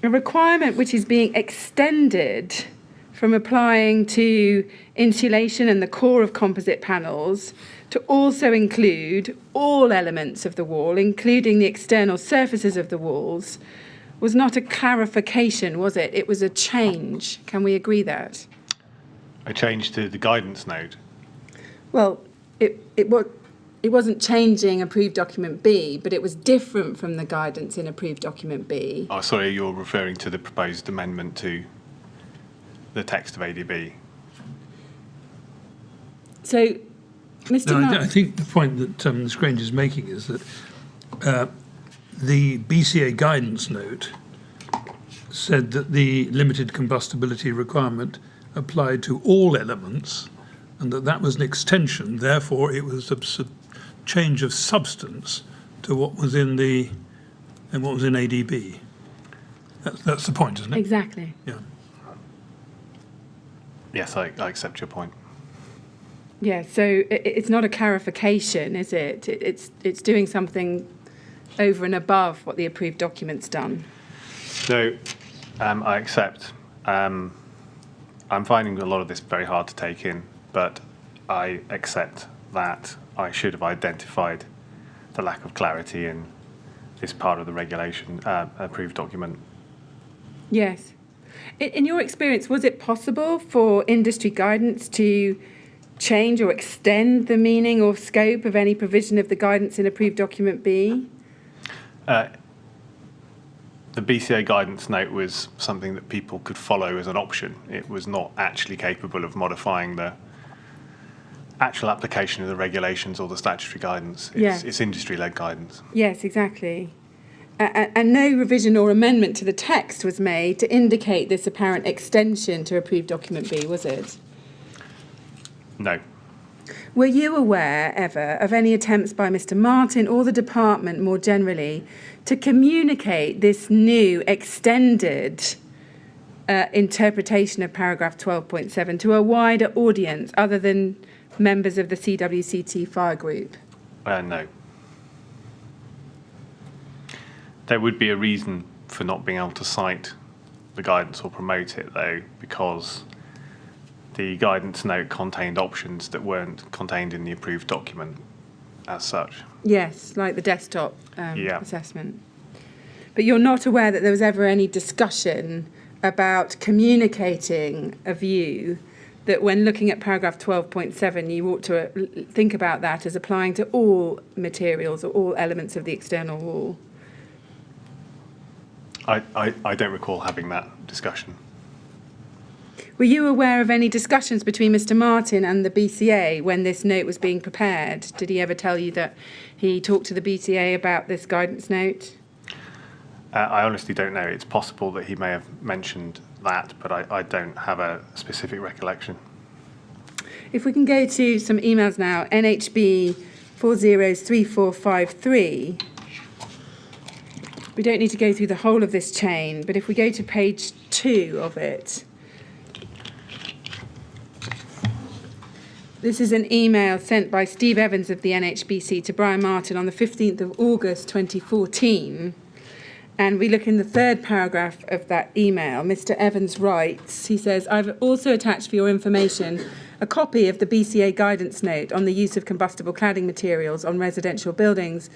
a requirement which is being extended from applying to insulation and the core of composite panels to also include all elements of the wall, including the external surfaces of the walls, was not a clarification, was it? It was a change. Can we agree that? A change to the guidance note. Well, it wasn't changing approved document B, but it was different from the guidance in approved document B. Oh, sorry, you're referring to the proposed amendment to the text of ADB. So, Mr. No, Martin, I think the point that Ms. Grange is making is that the BCA guidance note said that the limited combustibility requirement applied to all elements and that was an extension. Therefore, it was a change of substance to what was in ADB. That's the point, isn't it? exactly. Yeah. Yes, I accept your point. Yeah, so it's not a clarification, is it? It's doing something over and above what the approved document's done. So, I accept. I'm finding a lot of this very hard to take in, but I accept that I should have identified the lack of clarity in this part of the regulation approved document. Yes. In your experience, was it possible for industry guidance to change or extend the meaning or scope of any provision of the guidance in approved document B? The BCA guidance note was something that people could follow as an option. It was not actually capable of modifying the actual application of the regulations or the statutory guidance. It's industry-led guidance. Yes, exactly. And no revision or amendment to the text was made to indicate this apparent extension to approved document B, was it? No. Were you aware ever of any attempts by Mr. Martin or the department more generally to communicate this new extended interpretation of paragraph 12.7 to a wider audience other than members of the CWCT fire group? No. There would be a reason for not being able to cite the guidance or promote it, though, because the guidance note contained options that weren't contained in the approved document as such. Yes, like the desktop assessment. But you're not aware that there was ever any discussion about communicating a view that when looking at paragraph 12.7, you ought to think about that as applying to all materials or all elements of the external wall? I don't recall having that discussion. Were you aware of any discussions between Mr. Martin and the BCA when this note was being prepared? Did he ever tell you that he talked to the BCA about this guidance note? I honestly don't know. It's possible that he may have mentioned that, but I don't have a specific recollection. If we can go to some emails now, NHB 403453. We don't need to go through the whole of this chain, but if we go to page 2 of it, this is an email sent by Steve Evans of the NHBC to Brian Martin on the 15th of August 2014. And we look in the third paragraph of that email. Mr. Evans writes, he says, I've also attached for your information a copy of the BCA guidance note on the use of combustible cladding materials on residential buildings,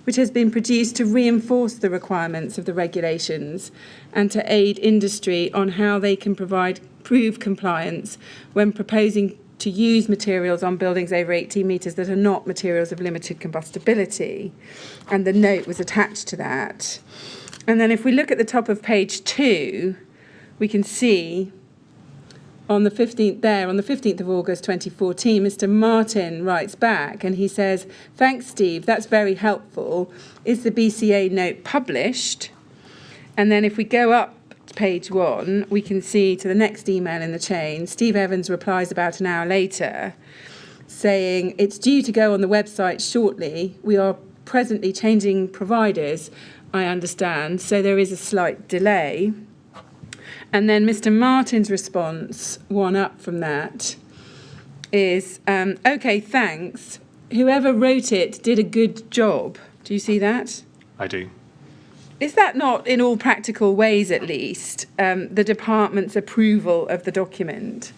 which has been produced to reinforce the requirements of the regulations and to aid industry on how they can prove compliance when proposing to use materials on buildings over 18 metres that are not materials of limited combustibility. And the note was attached to that. And then if we look at the top of page 2, we can see on the 15th of August 2014, Mr. Martin writes back and he says, thanks, Steve, that's very helpful. Is the BCA note published? And then if we go up to page 1, we can see to the next email in the chain, Steve Evans replies about an hour later saying, it's due to go on the website shortly. We are presently changing providers, I understand, so there is a slight delay. And then Mr. Martin's response, one up from that, is, OK, thanks. Whoever wrote it did a good job. Do you see that? I do. Is that not, in all practical ways at least, the department's approval of the document?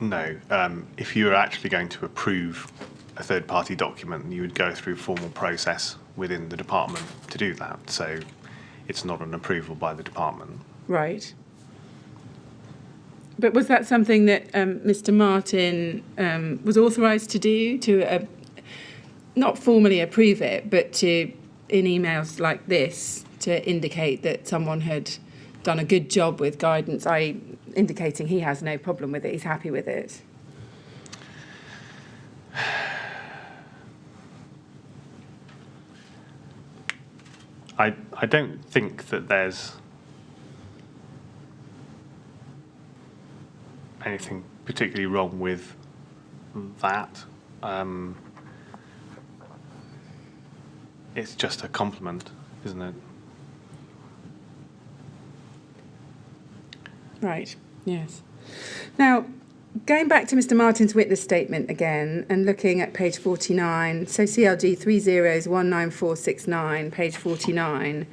No. If you were actually going to approve a third-party document, you would go through a formal process within the department to do that. So it's not an approval by the department. Right. But was that something that Mr. Martin was authorised to do, to not formally approve it, but to, in emails like this, to indicate that someone had done a good job with guidance, indicating he has no problem with it, he's happy with it? I don't think that there's anything particularly wrong with that. It's just a compliment, isn't it? Right, yes. Now, going back to Mr. Martin's witness statement again and looking at page 49, so CLG 3019469, page 49,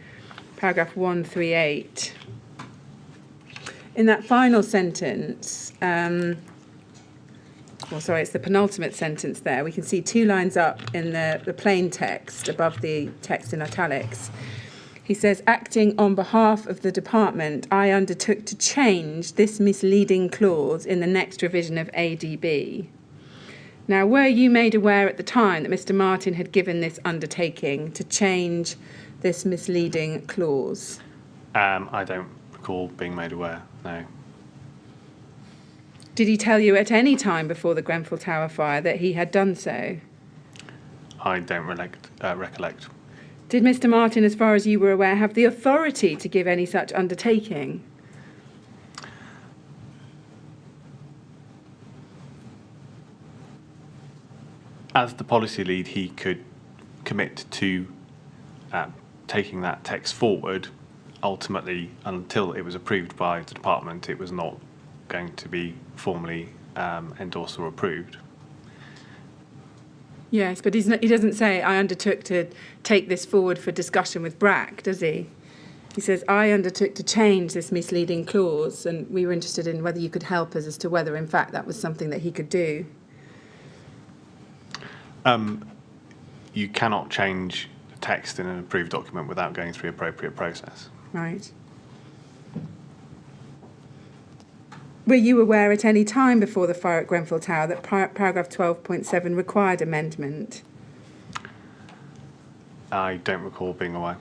paragraph 138. In that final sentence, it's the penultimate sentence there, we can see 2 lines up in the plain text above the text in italics. He says, acting on behalf of the department, I undertook to change this misleading clause in the next revision of ADB. Now, were you made aware at the time that Mr. Martin had given this undertaking to change this misleading clause? I don't recall being made aware, no. Did he tell you at any time before the Grenfell Tower fire that he had done so? I don't recollect. Did Mr. Martin, as far as you were aware, have the authority to give any such undertaking? As the policy lead, he could commit to taking that text forward. Ultimately, until it was approved by the department, it was not going to be formally endorsed or approved. Yes, but he doesn't say, I undertook to take this forward for discussion with BRAC, does he? He says, I undertook to change this misleading clause, and we were interested in whether you could help us as to whether, in fact, that was something that he could do. You cannot change the text in an approved document without going through appropriate process. Right. Were you aware at any time before the fire at Grenfell Tower that paragraph 12.7 required amendment? I don't recall being aware.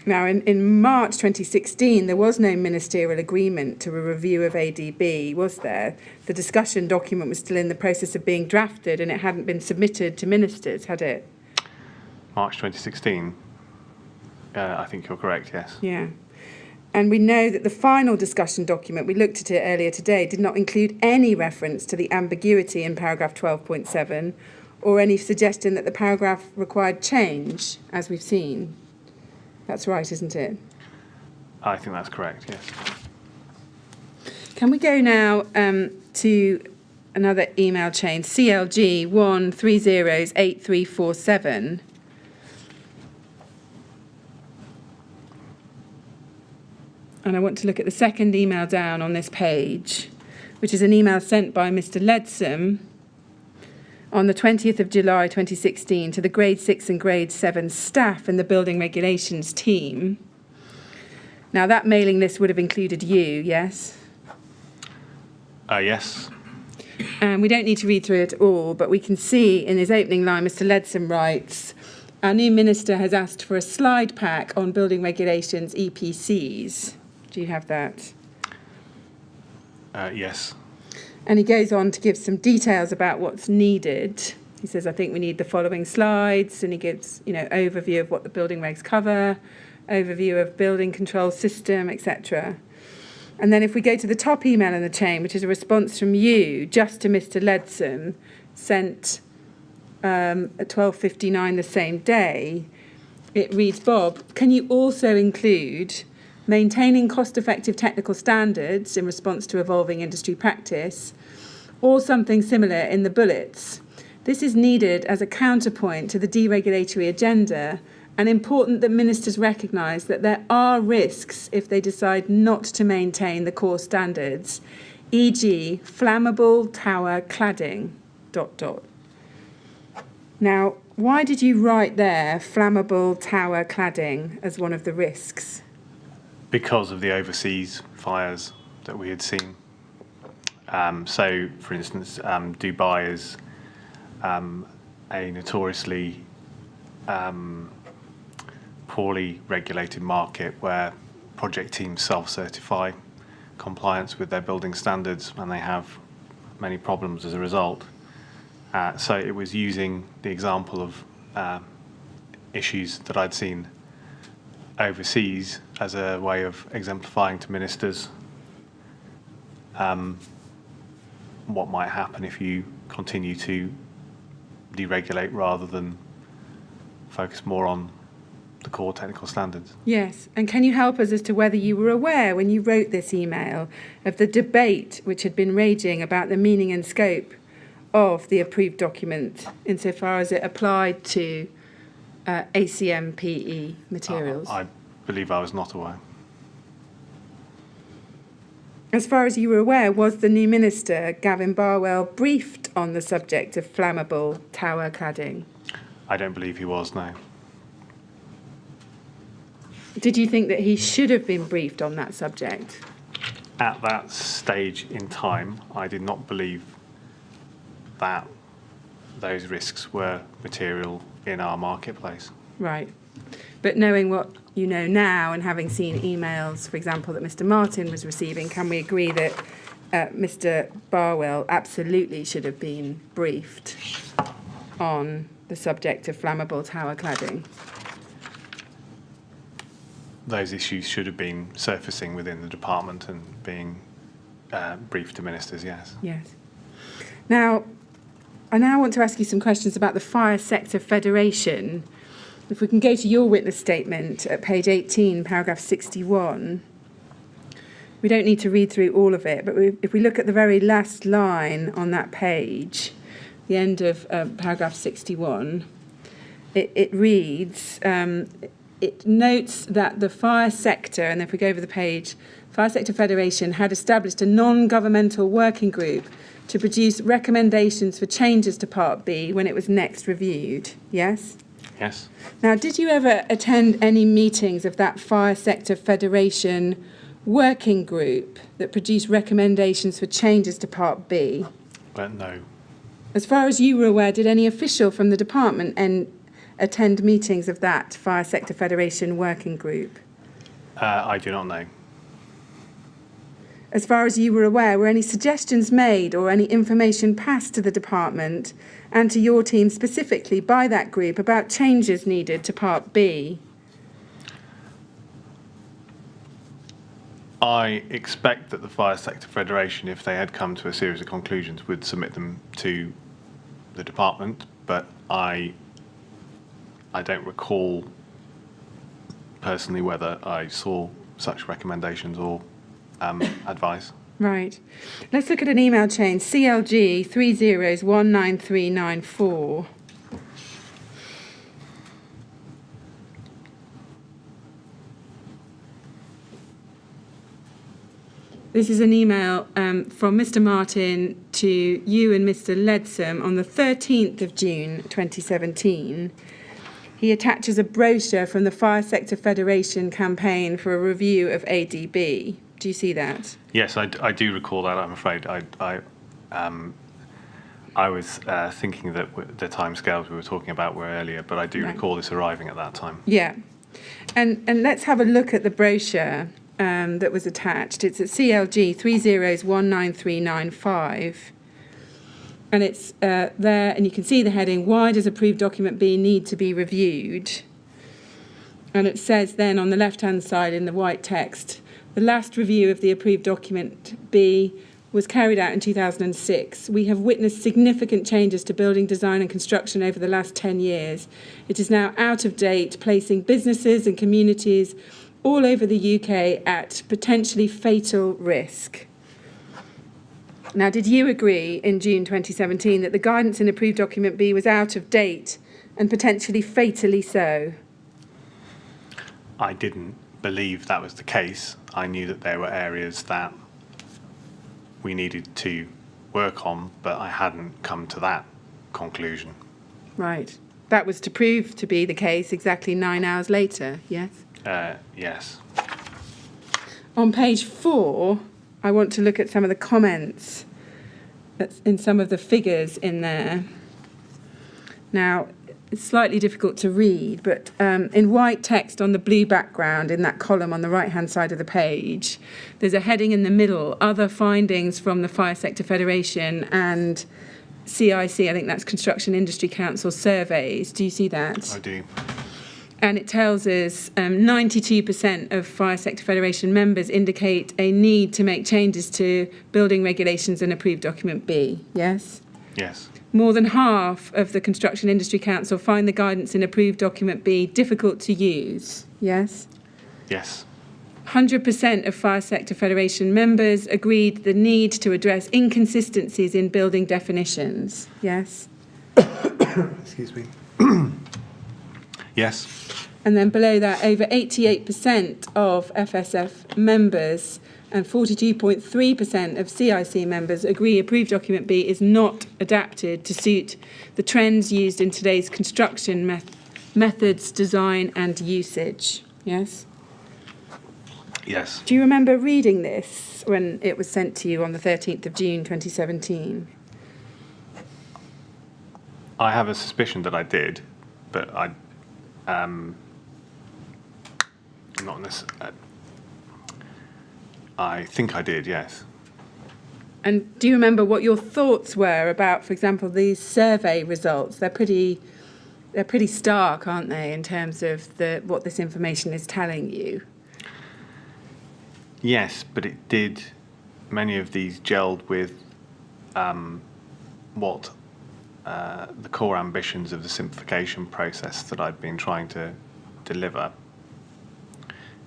Now, in March 2016, there was no ministerial agreement to a review of ADB, was there? The discussion document was still in the process of being drafted and it hadn't been submitted to ministers, had it? March 2016? I think you're correct, yes. Yeah. And we know that the final discussion document, we looked at it earlier today, did not include any reference to the ambiguity in paragraph 12.7 or any suggestion that the paragraph required change, as we've seen. That's right, isn't it? I think that's correct, yes. Can we go now to another email chain, CLG 1308347. And I want to look at the second email down on this page, which is an email sent by Mr. Leadsom on the 20th of July 2016 to the Grade 6 and Grade 7 staff in the Building Regulations team. Now, that mailing list would have included you, yes? Yes. And we don't need to read through it all, but we can see in his opening line, Mr. Leadsom writes, our new minister has asked for a slide pack on building regulations EPCs. Do you have that? Yes. And he goes on to give some details about what's needed. He says, I think we need the following slides, and he gives, overview of what the building regs cover, overview of building control system, etc. And then if we go to the top email in the chain, which is a response from you just to Mr. Leadsom, sent at 12:59 the same day, it reads, Bob, can you also include maintaining cost-effective technical standards in response to evolving industry practice, or something similar in the bullets? This is needed as a counterpoint to the deregulatory agenda, and important that ministers recognise that there are risks if they decide not to maintain the core standards, e.g. flammable tower cladding, ... Now, why did you write there flammable tower cladding as one of the risks? Because of the overseas fires that we had seen. So, for instance, Dubai is a notoriously poorly regulated market where project teams self-certify compliance with their building standards, and they have many problems as a result. So it was using the example of issues that I'd seen overseas as a way of exemplifying to ministers what might happen if you continue to deregulate rather than focus more on the core technical standards. Yes, and can you help us as to whether you were aware when you wrote this email of the debate which had been raging about the meaning and scope of the approved document insofar as it applied to ACMPE materials? I believe I was not aware. As far as you were aware, was the new minister, Gavin Barwell, briefed on the subject of flammable tower cladding? I don't believe he was, no. Did you think that he should have been briefed on that subject? At that stage in time, I did not believe that those risks were material in our marketplace. Right. But knowing what you know now and having seen emails, for example, that Mr. Martin was receiving, can we agree that Mr. Barwell absolutely should have been briefed on the subject of flammable tower cladding? Those issues should have been surfacing within the department and being briefed to ministers, yes. Yes. Now, I now want to ask you some questions about the Fire Sector Federation. If we can go to your witness statement at page 18, paragraph 61. We don't need to read through all of it, but if we look at the very last line on that page, the end of paragraph 61, it reads, it notes that the fire sector, and if we go over the page, Fire Sector Federation had established a non-governmental working group to produce recommendations for changes to Part B when it was next reviewed, yes? Yes. Now, did you ever attend any meetings of that Fire Sector Federation working group that produced recommendations for changes to Part B? No. As far as you were aware, did any official from the department attend meetings of that Fire Sector Federation working group? I do not know. As far as you were aware, were any suggestions made or any information passed to the department and to your team specifically by that group about changes needed to Part B? I expect that the Fire Sector Federation, if they had come to a series of conclusions, would submit them to the department, but I don't recall personally whether I saw such recommendations or advice. Right. Let's look at an email chain, CLG 30193994. This is an email from Mr. Martin to you and Mr. Leadsom on the 13th of June 2017. He attaches a brochure from the Fire Sector Federation campaign for a review of ADB. Do you see that? Yes, I do recall that, I'm afraid. I was thinking that the timescales we were talking about were earlier, but I do recall this arriving at that time. Yeah. And let's have a look at the brochure that was attached. It's at CLG 30193995. And it's there, and you can see the heading, why does approved document B need to be reviewed? And it says then on the left-hand side in the white text, the last review of the approved document B was carried out in 2006. We have witnessed significant changes to building design and construction over the last 10 years. It is now out of date, placing businesses and communities all over the UK at potentially fatal risk. Now, did you agree in June 2017 that the guidance in approved document B was out of date and potentially fatally so? I didn't believe that was the case. I knew that there were areas that we needed to work on, but I hadn't come to that conclusion. Right. That was to prove to be the case exactly 9 hours later, yes? Yes. On page 4, I want to look at some of the comments that's in some of the figures in there. Now, it's slightly difficult to read, but in white text on the blue background in that column on the right-hand side of the page, there's a heading in the middle, other findings from the Fire Sector Federation and CIC, I think that's Construction Industry Council surveys. Do you see that? I do. And it tells us 92% of Fire Sector Federation members indicate a need to make changes to building regulations and approved document B, yes? Yes. More than half of the Construction Industry Council find the guidance in approved document B difficult to use, yes? Yes. 100% of Fire Sector Federation members agreed the need to address inconsistencies in building definitions, yes? Excuse me. Yes. And then below that, over 88% of FSF members and 42.3% of CIC members agree approved document B is not adapted to suit the trends used in today's construction methods, design and usage. Yes? Yes. Do you remember reading this when it was sent to you on the 13th of June 2017? I have a suspicion that I did, but not necessarily. I think I did, yes. And do you remember what your thoughts were about, for example, these survey results? They're pretty stark, aren't they, in terms of what this information is telling you? Yes, but it did. Many of these gelled with what the core ambitions of the simplification process that I'd been trying to deliver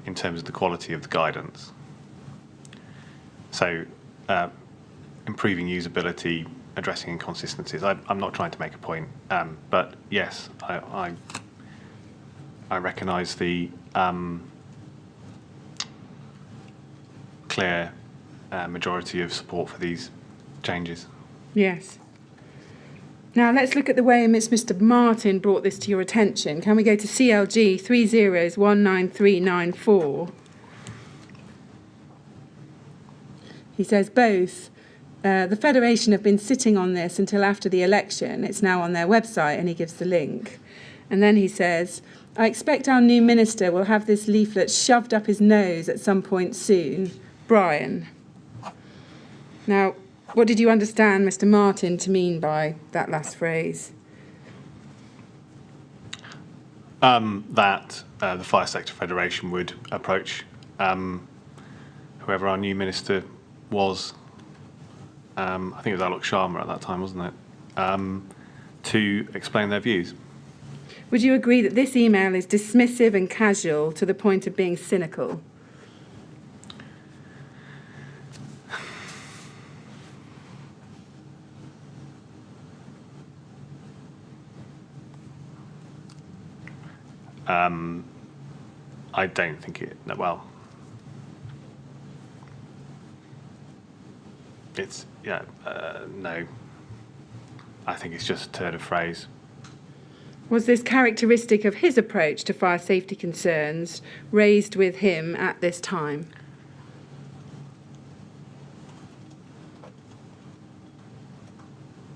in terms of the quality of the guidance. So, improving usability, addressing inconsistencies. I'm not trying to make a point, but yes, I recognise the clear majority of support for these changes. Yes. Now let's look at the way in which Mr. Martin brought this to your attention. Can we go to CLG 30193994? He says both the Federation have been sitting on this until after the election. It's now on their website, and he gives the link. And then he says, I expect our new minister will have this leaflet shoved up his nose at some point soon. Brian. Now, what did you understand Mr. Martin to mean by that last phrase? That the Fire Sector Federation would approach whoever our new minister was, I think it was Alok Sharma at that time, wasn't it, to explain their views. Would you agree that this email is dismissive and casual to the point of being cynical? I don't think it, well, it's, no. I think it's just a turn of phrase. Was this characteristic of his approach to fire safety concerns raised with him at this time?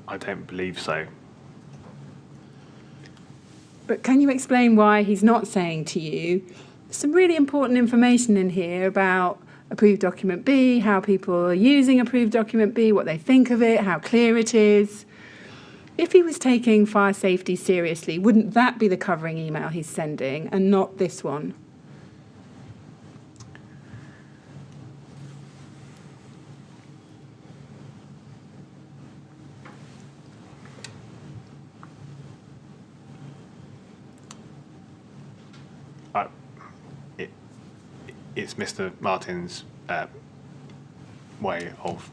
I don't believe so. But can you explain why he's not saying to you, there's some really important information in here about approved document B, how people are using approved document B, what they think of it, how clear it is. If he was taking fire safety seriously, wouldn't that be the covering email he's sending and not this one? It's Mr. Martin's way of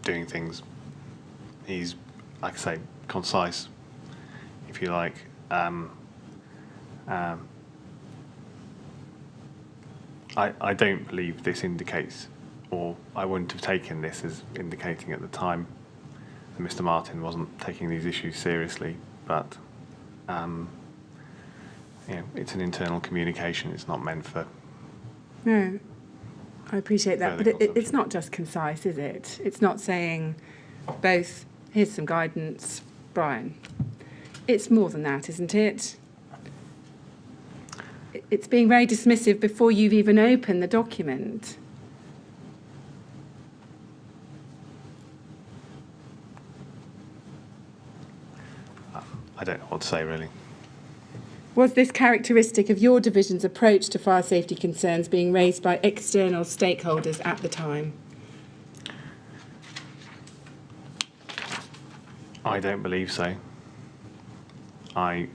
doing things. He's, like I say, concise, if you like. I don't believe this indicates, or I wouldn't have taken this as indicating at the time that Mr. Martin wasn't taking these issues seriously, but it's an internal communication. It's not meant for... No, I appreciate that, but Further it's not just concise, is it? It's not saying both, here's some guidance, Brian. It's more than that, isn't it? It's being very dismissive before you've even opened the document. I don't know what to say, really. Was this characteristic of your division's approach to fire safety concerns being raised by external stakeholders at the time? I don't believe so. All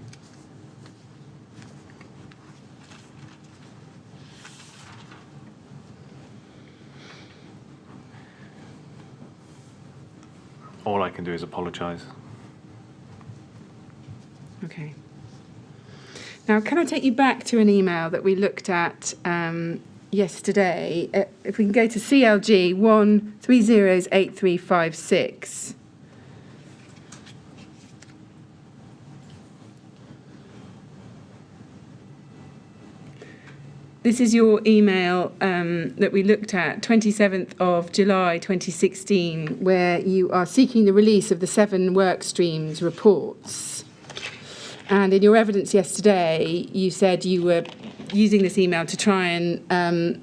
I can do is apologise. Okay. Now, can I take you back to an email that we looked at yesterday? If we can go to CLG 1308356. This is your email that we looked at, 27th of July 2016, where you are seeking the release of the 7 work streams reports. And in your evidence yesterday, you said you were using this email to try and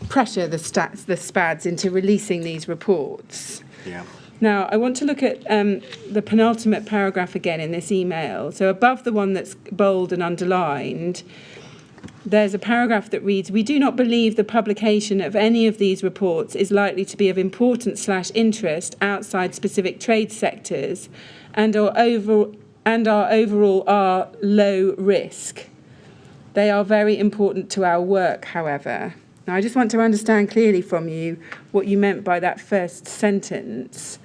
pressure the SPADs into releasing these reports. Yeah. Now, I want to look at the penultimate paragraph again in this email. So above the one that's bold and underlined, there's a paragraph that reads, "We do not believe the publication of any of these reports is likely to be of importance/interest outside specific trade sectors and are overall are low risk. They are very important to our work, however." Now, I just want to understand clearly from you what you meant by that first sentence.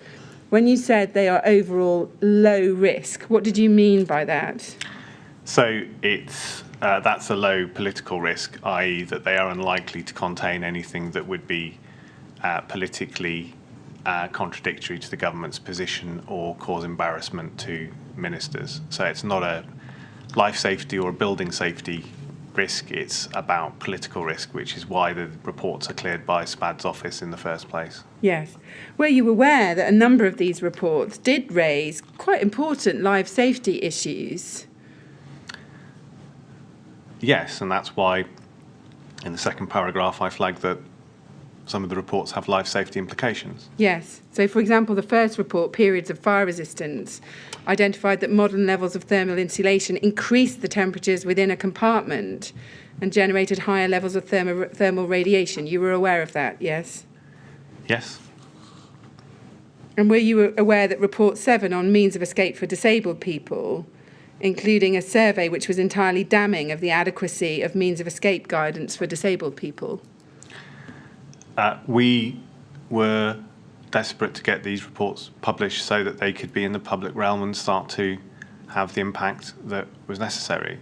When you said they are overall low risk, what did you mean by that? So that's a low political risk, i.e. that they are unlikely to contain anything that would be politically contradictory to the government's position or cause embarrassment to ministers. So it's not a life safety or a building safety risk, it's about political risk, which is why the reports are cleared by SPAD's office in the first place. Yes. Were you aware that a number of these reports did raise quite important life safety issues? Yes, and that's why in the second paragraph I flagged that some of the reports have life safety implications. Yes. So, for example, the first report, Periods of Fire Resistance, identified that modern levels of thermal insulation increased the temperatures within a compartment and generated higher levels of thermal radiation. You were aware of that, yes? Yes. And were you aware that Report 7 on means of escape for disabled people, including a survey which was entirely damning of the adequacy of means of escape guidance for disabled people? We were desperate to get these reports published so that they could be in the public realm and start to have the impact that was necessary,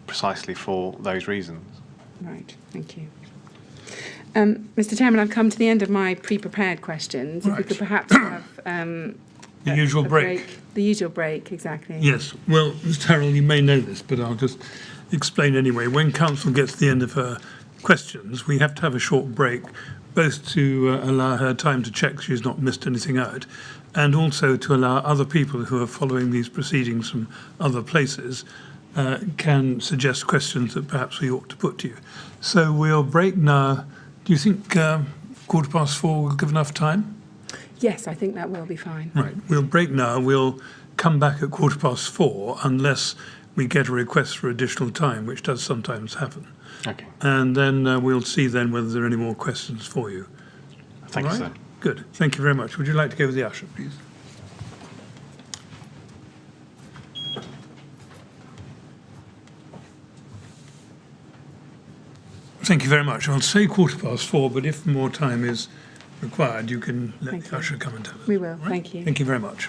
precisely for those reasons. Right, thank you. Mr. Chairman, I've come to the end of my pre-prepared questions. If we Right. could perhaps have The usual a break. The usual break, exactly. Yes. Well, Mr. Harral, you may know this, but I'll just explain anyway. When counsel gets to the end of her questions, we have to have a short break, both to allow her time to check she's not missed anything out, and also to allow other people who are following these proceedings from other places can suggest questions that perhaps we ought to put to you. So we'll break now. Do you think 4:15 will give enough time? Yes, I think that will be fine. Right. We'll break now. We'll come back at 4:15 unless we get a request for additional time, which does sometimes happen. Okay. And then we'll see then whether there are any more questions for you. Thank All you, right? sir. Good. Thank you very much. Would you like to go with the usher, please? Thank you very much. I'll say 4:15, but if more time is required, you can let Thank the you. usher come and tell us. We will. All right? Thank you. Thank you very much.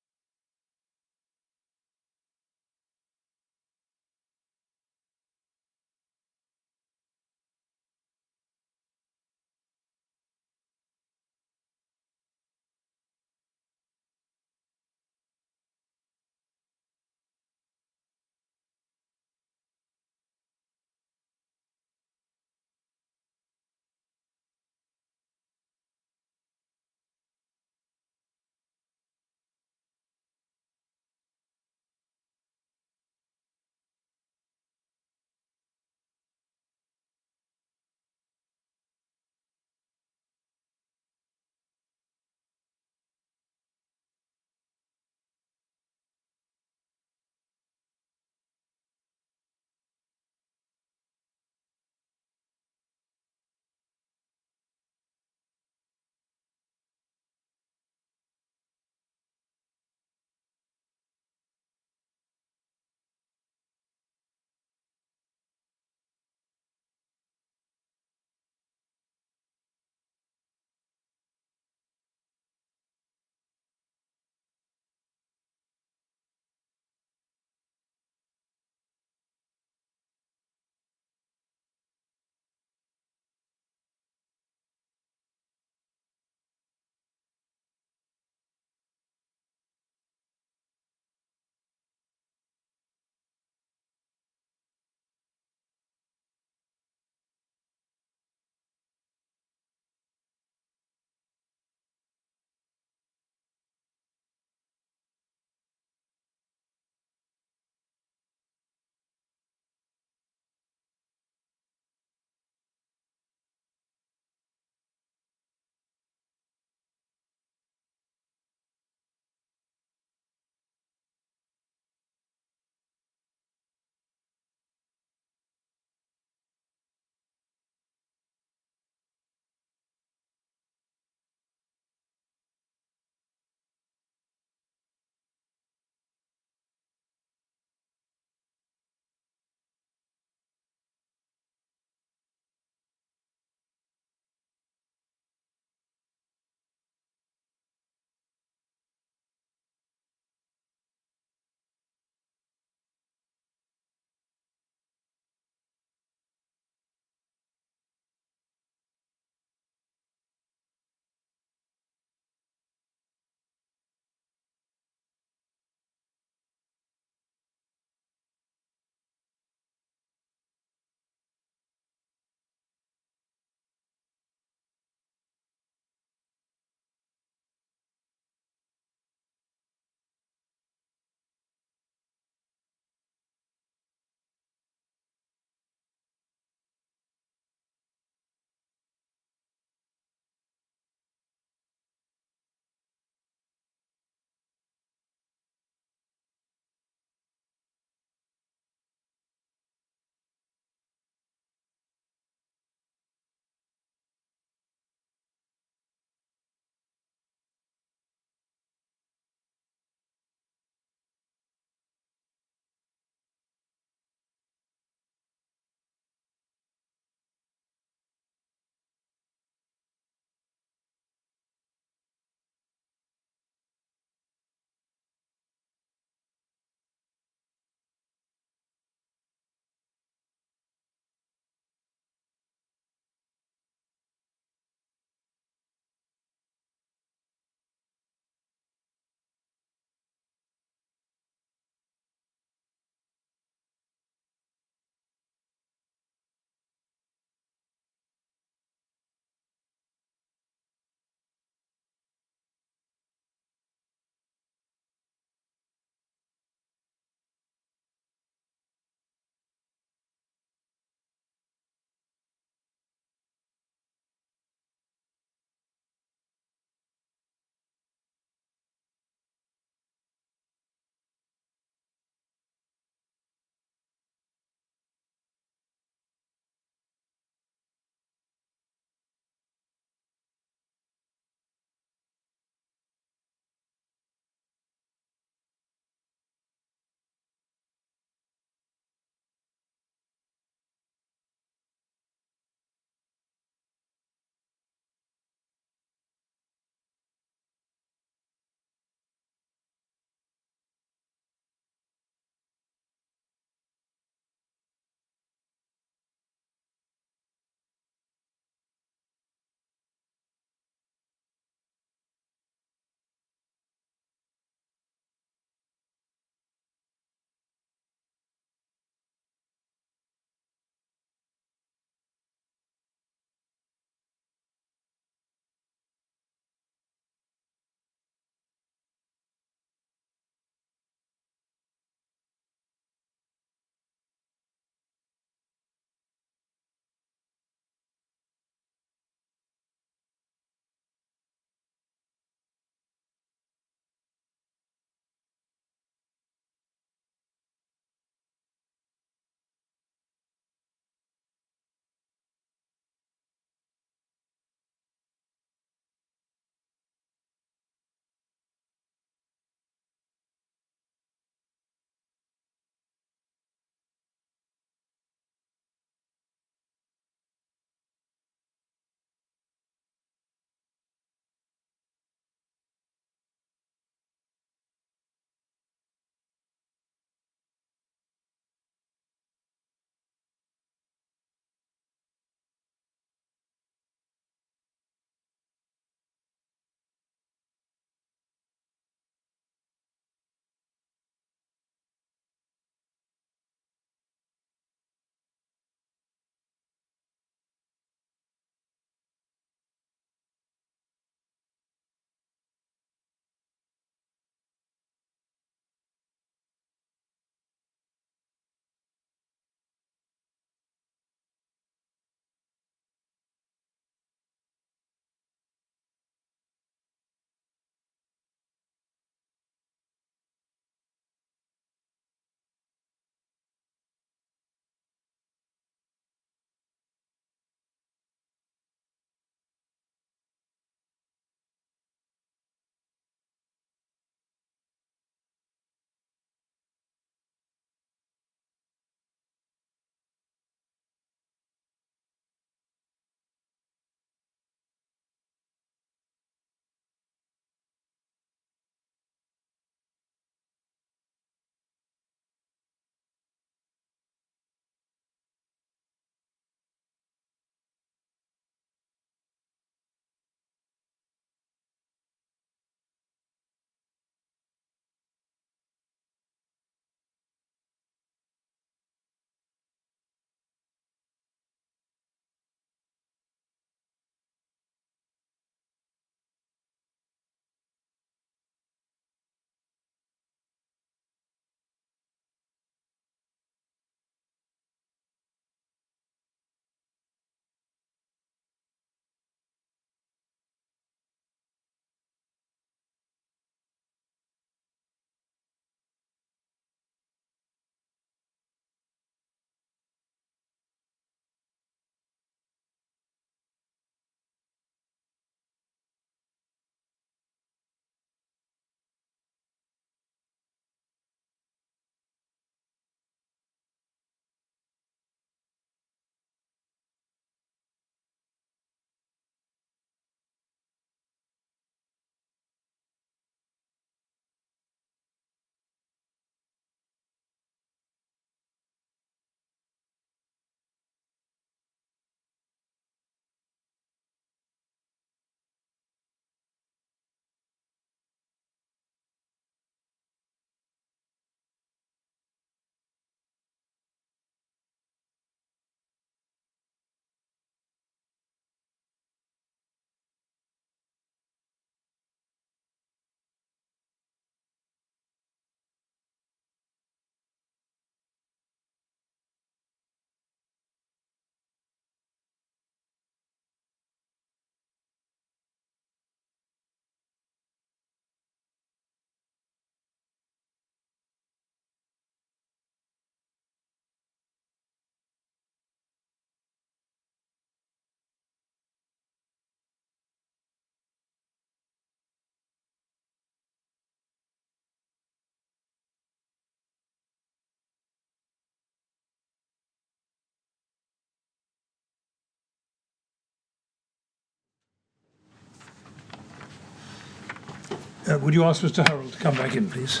Would you ask Mr. Harral to come back in, please?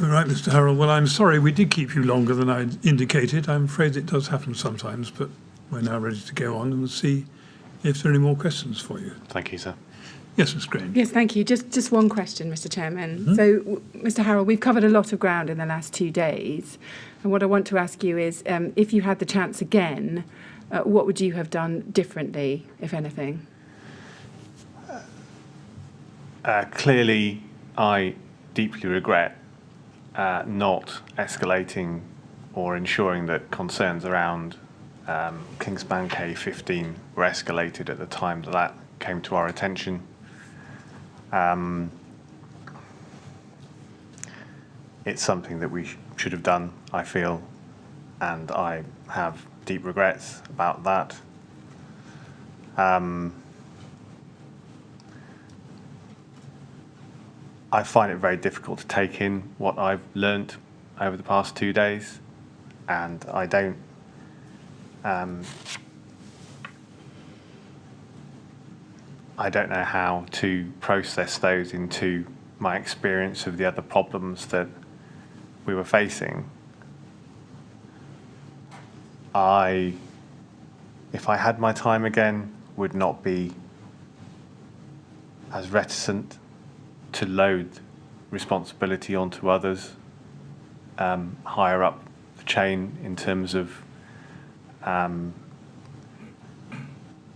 All right, Mr. Harral. Well, I'm sorry we did keep you longer than I indicated. I'm afraid it does happen sometimes, but we're now ready to go on and see if there are any more questions for you. Thank you, sir. Yes, Ms. Grange. Yes, thank you. Just one question, Mr. Chairman. So, Mr. Harral, we've covered a lot of ground in the last 2 days. And what I want to ask you is, if you had the chance again, what would you have done differently, if anything? Clearly, I deeply regret not escalating or ensuring that concerns around Kingspan K15 were escalated at the time that came to our attention. It's something that we should have done, I feel, and I have deep regrets about that. I find it very difficult to take in what I've learnt over the past 2 days, and I don't know how to process those into my experience of the other problems that we were facing. If I had my time again, would not be as reticent to load responsibility onto others higher up the chain in terms of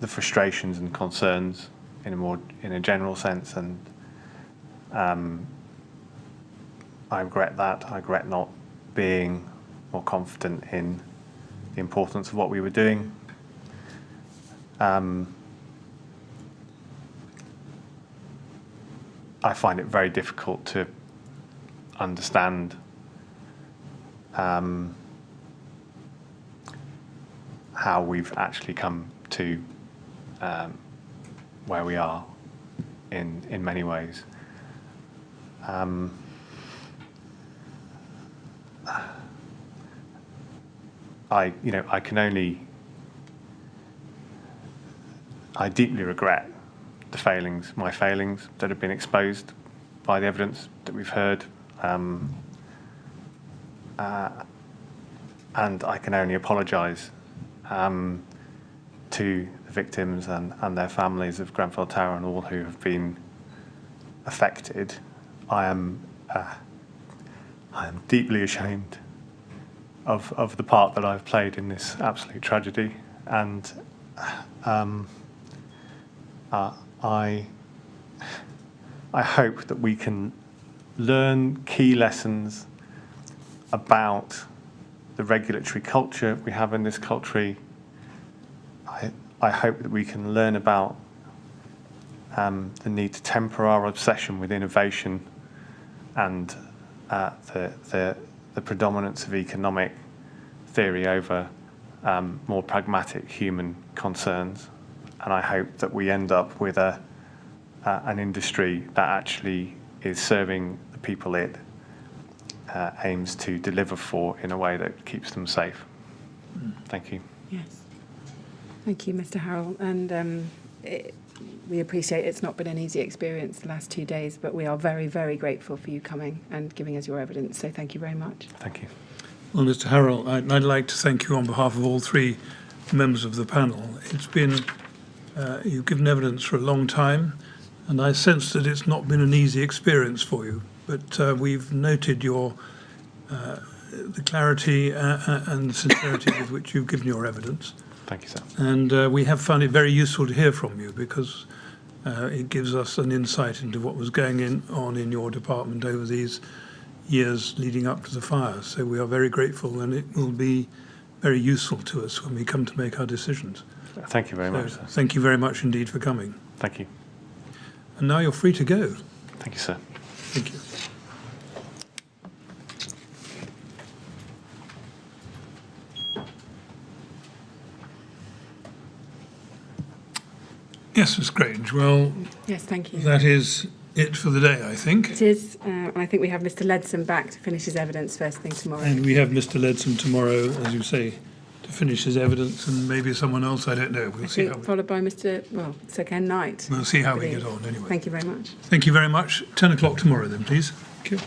the frustrations and concerns in a general sense, and I regret that. I regret not being more confident in the importance of what we were doing. I find it very difficult to understand how we've actually come to where we are in many ways. I deeply regret my failings that have been exposed by the evidence that we've heard. And I can only apologise to the victims and their families of Grenfell Tower and all who have been affected. I am deeply ashamed of the part that I've played in this absolute tragedy, and I hope that we can learn key lessons about the regulatory culture we have in this country. I hope that we can learn about the need to temper our obsession with innovation and the predominance of economic theory over more pragmatic human concerns. And I hope that we end up with an industry that actually is serving the people it aims to deliver for in a way that keeps them safe. Thank you. Yes. Thank you, Mr. Harral. And we appreciate it's not been an easy experience the last 2 days, but we are very, very grateful for you coming and giving us your evidence. So thank you very much. Thank you. Well, Mr. Harral, I'd like to thank you on behalf of all three members of the panel. It's been, you've given evidence for a long time, and I sense that it's not been an easy experience for you, but we've noted the clarity and sincerity with which you've given your evidence. Thank you, sir. And we have found it very useful to hear from you, because it gives us an insight into what was going on in your department over these years leading up to the fire. So we are very grateful, and it will be very useful to us when we come to make our decisions. Thank you very much, sir. Thank you very much indeed for coming. Thank you. And now you're free to go. Thank you, sir. Thank you. Yes, Ms. Grange. Well, Yes, thank you. that is it for the day, I think. It is, and I think we have Mr. Ledson back to finish his evidence first thing tomorrow. And we have Mr. Ledson tomorrow, as you say, to finish his evidence, and maybe someone else, I don't know. We'll see how Followed by Sir Ken Knight. we'll see how I we believe. get on anyway. Thank you very much. Thank you very much. 10 o'clock tomorrow then, please. Thank you.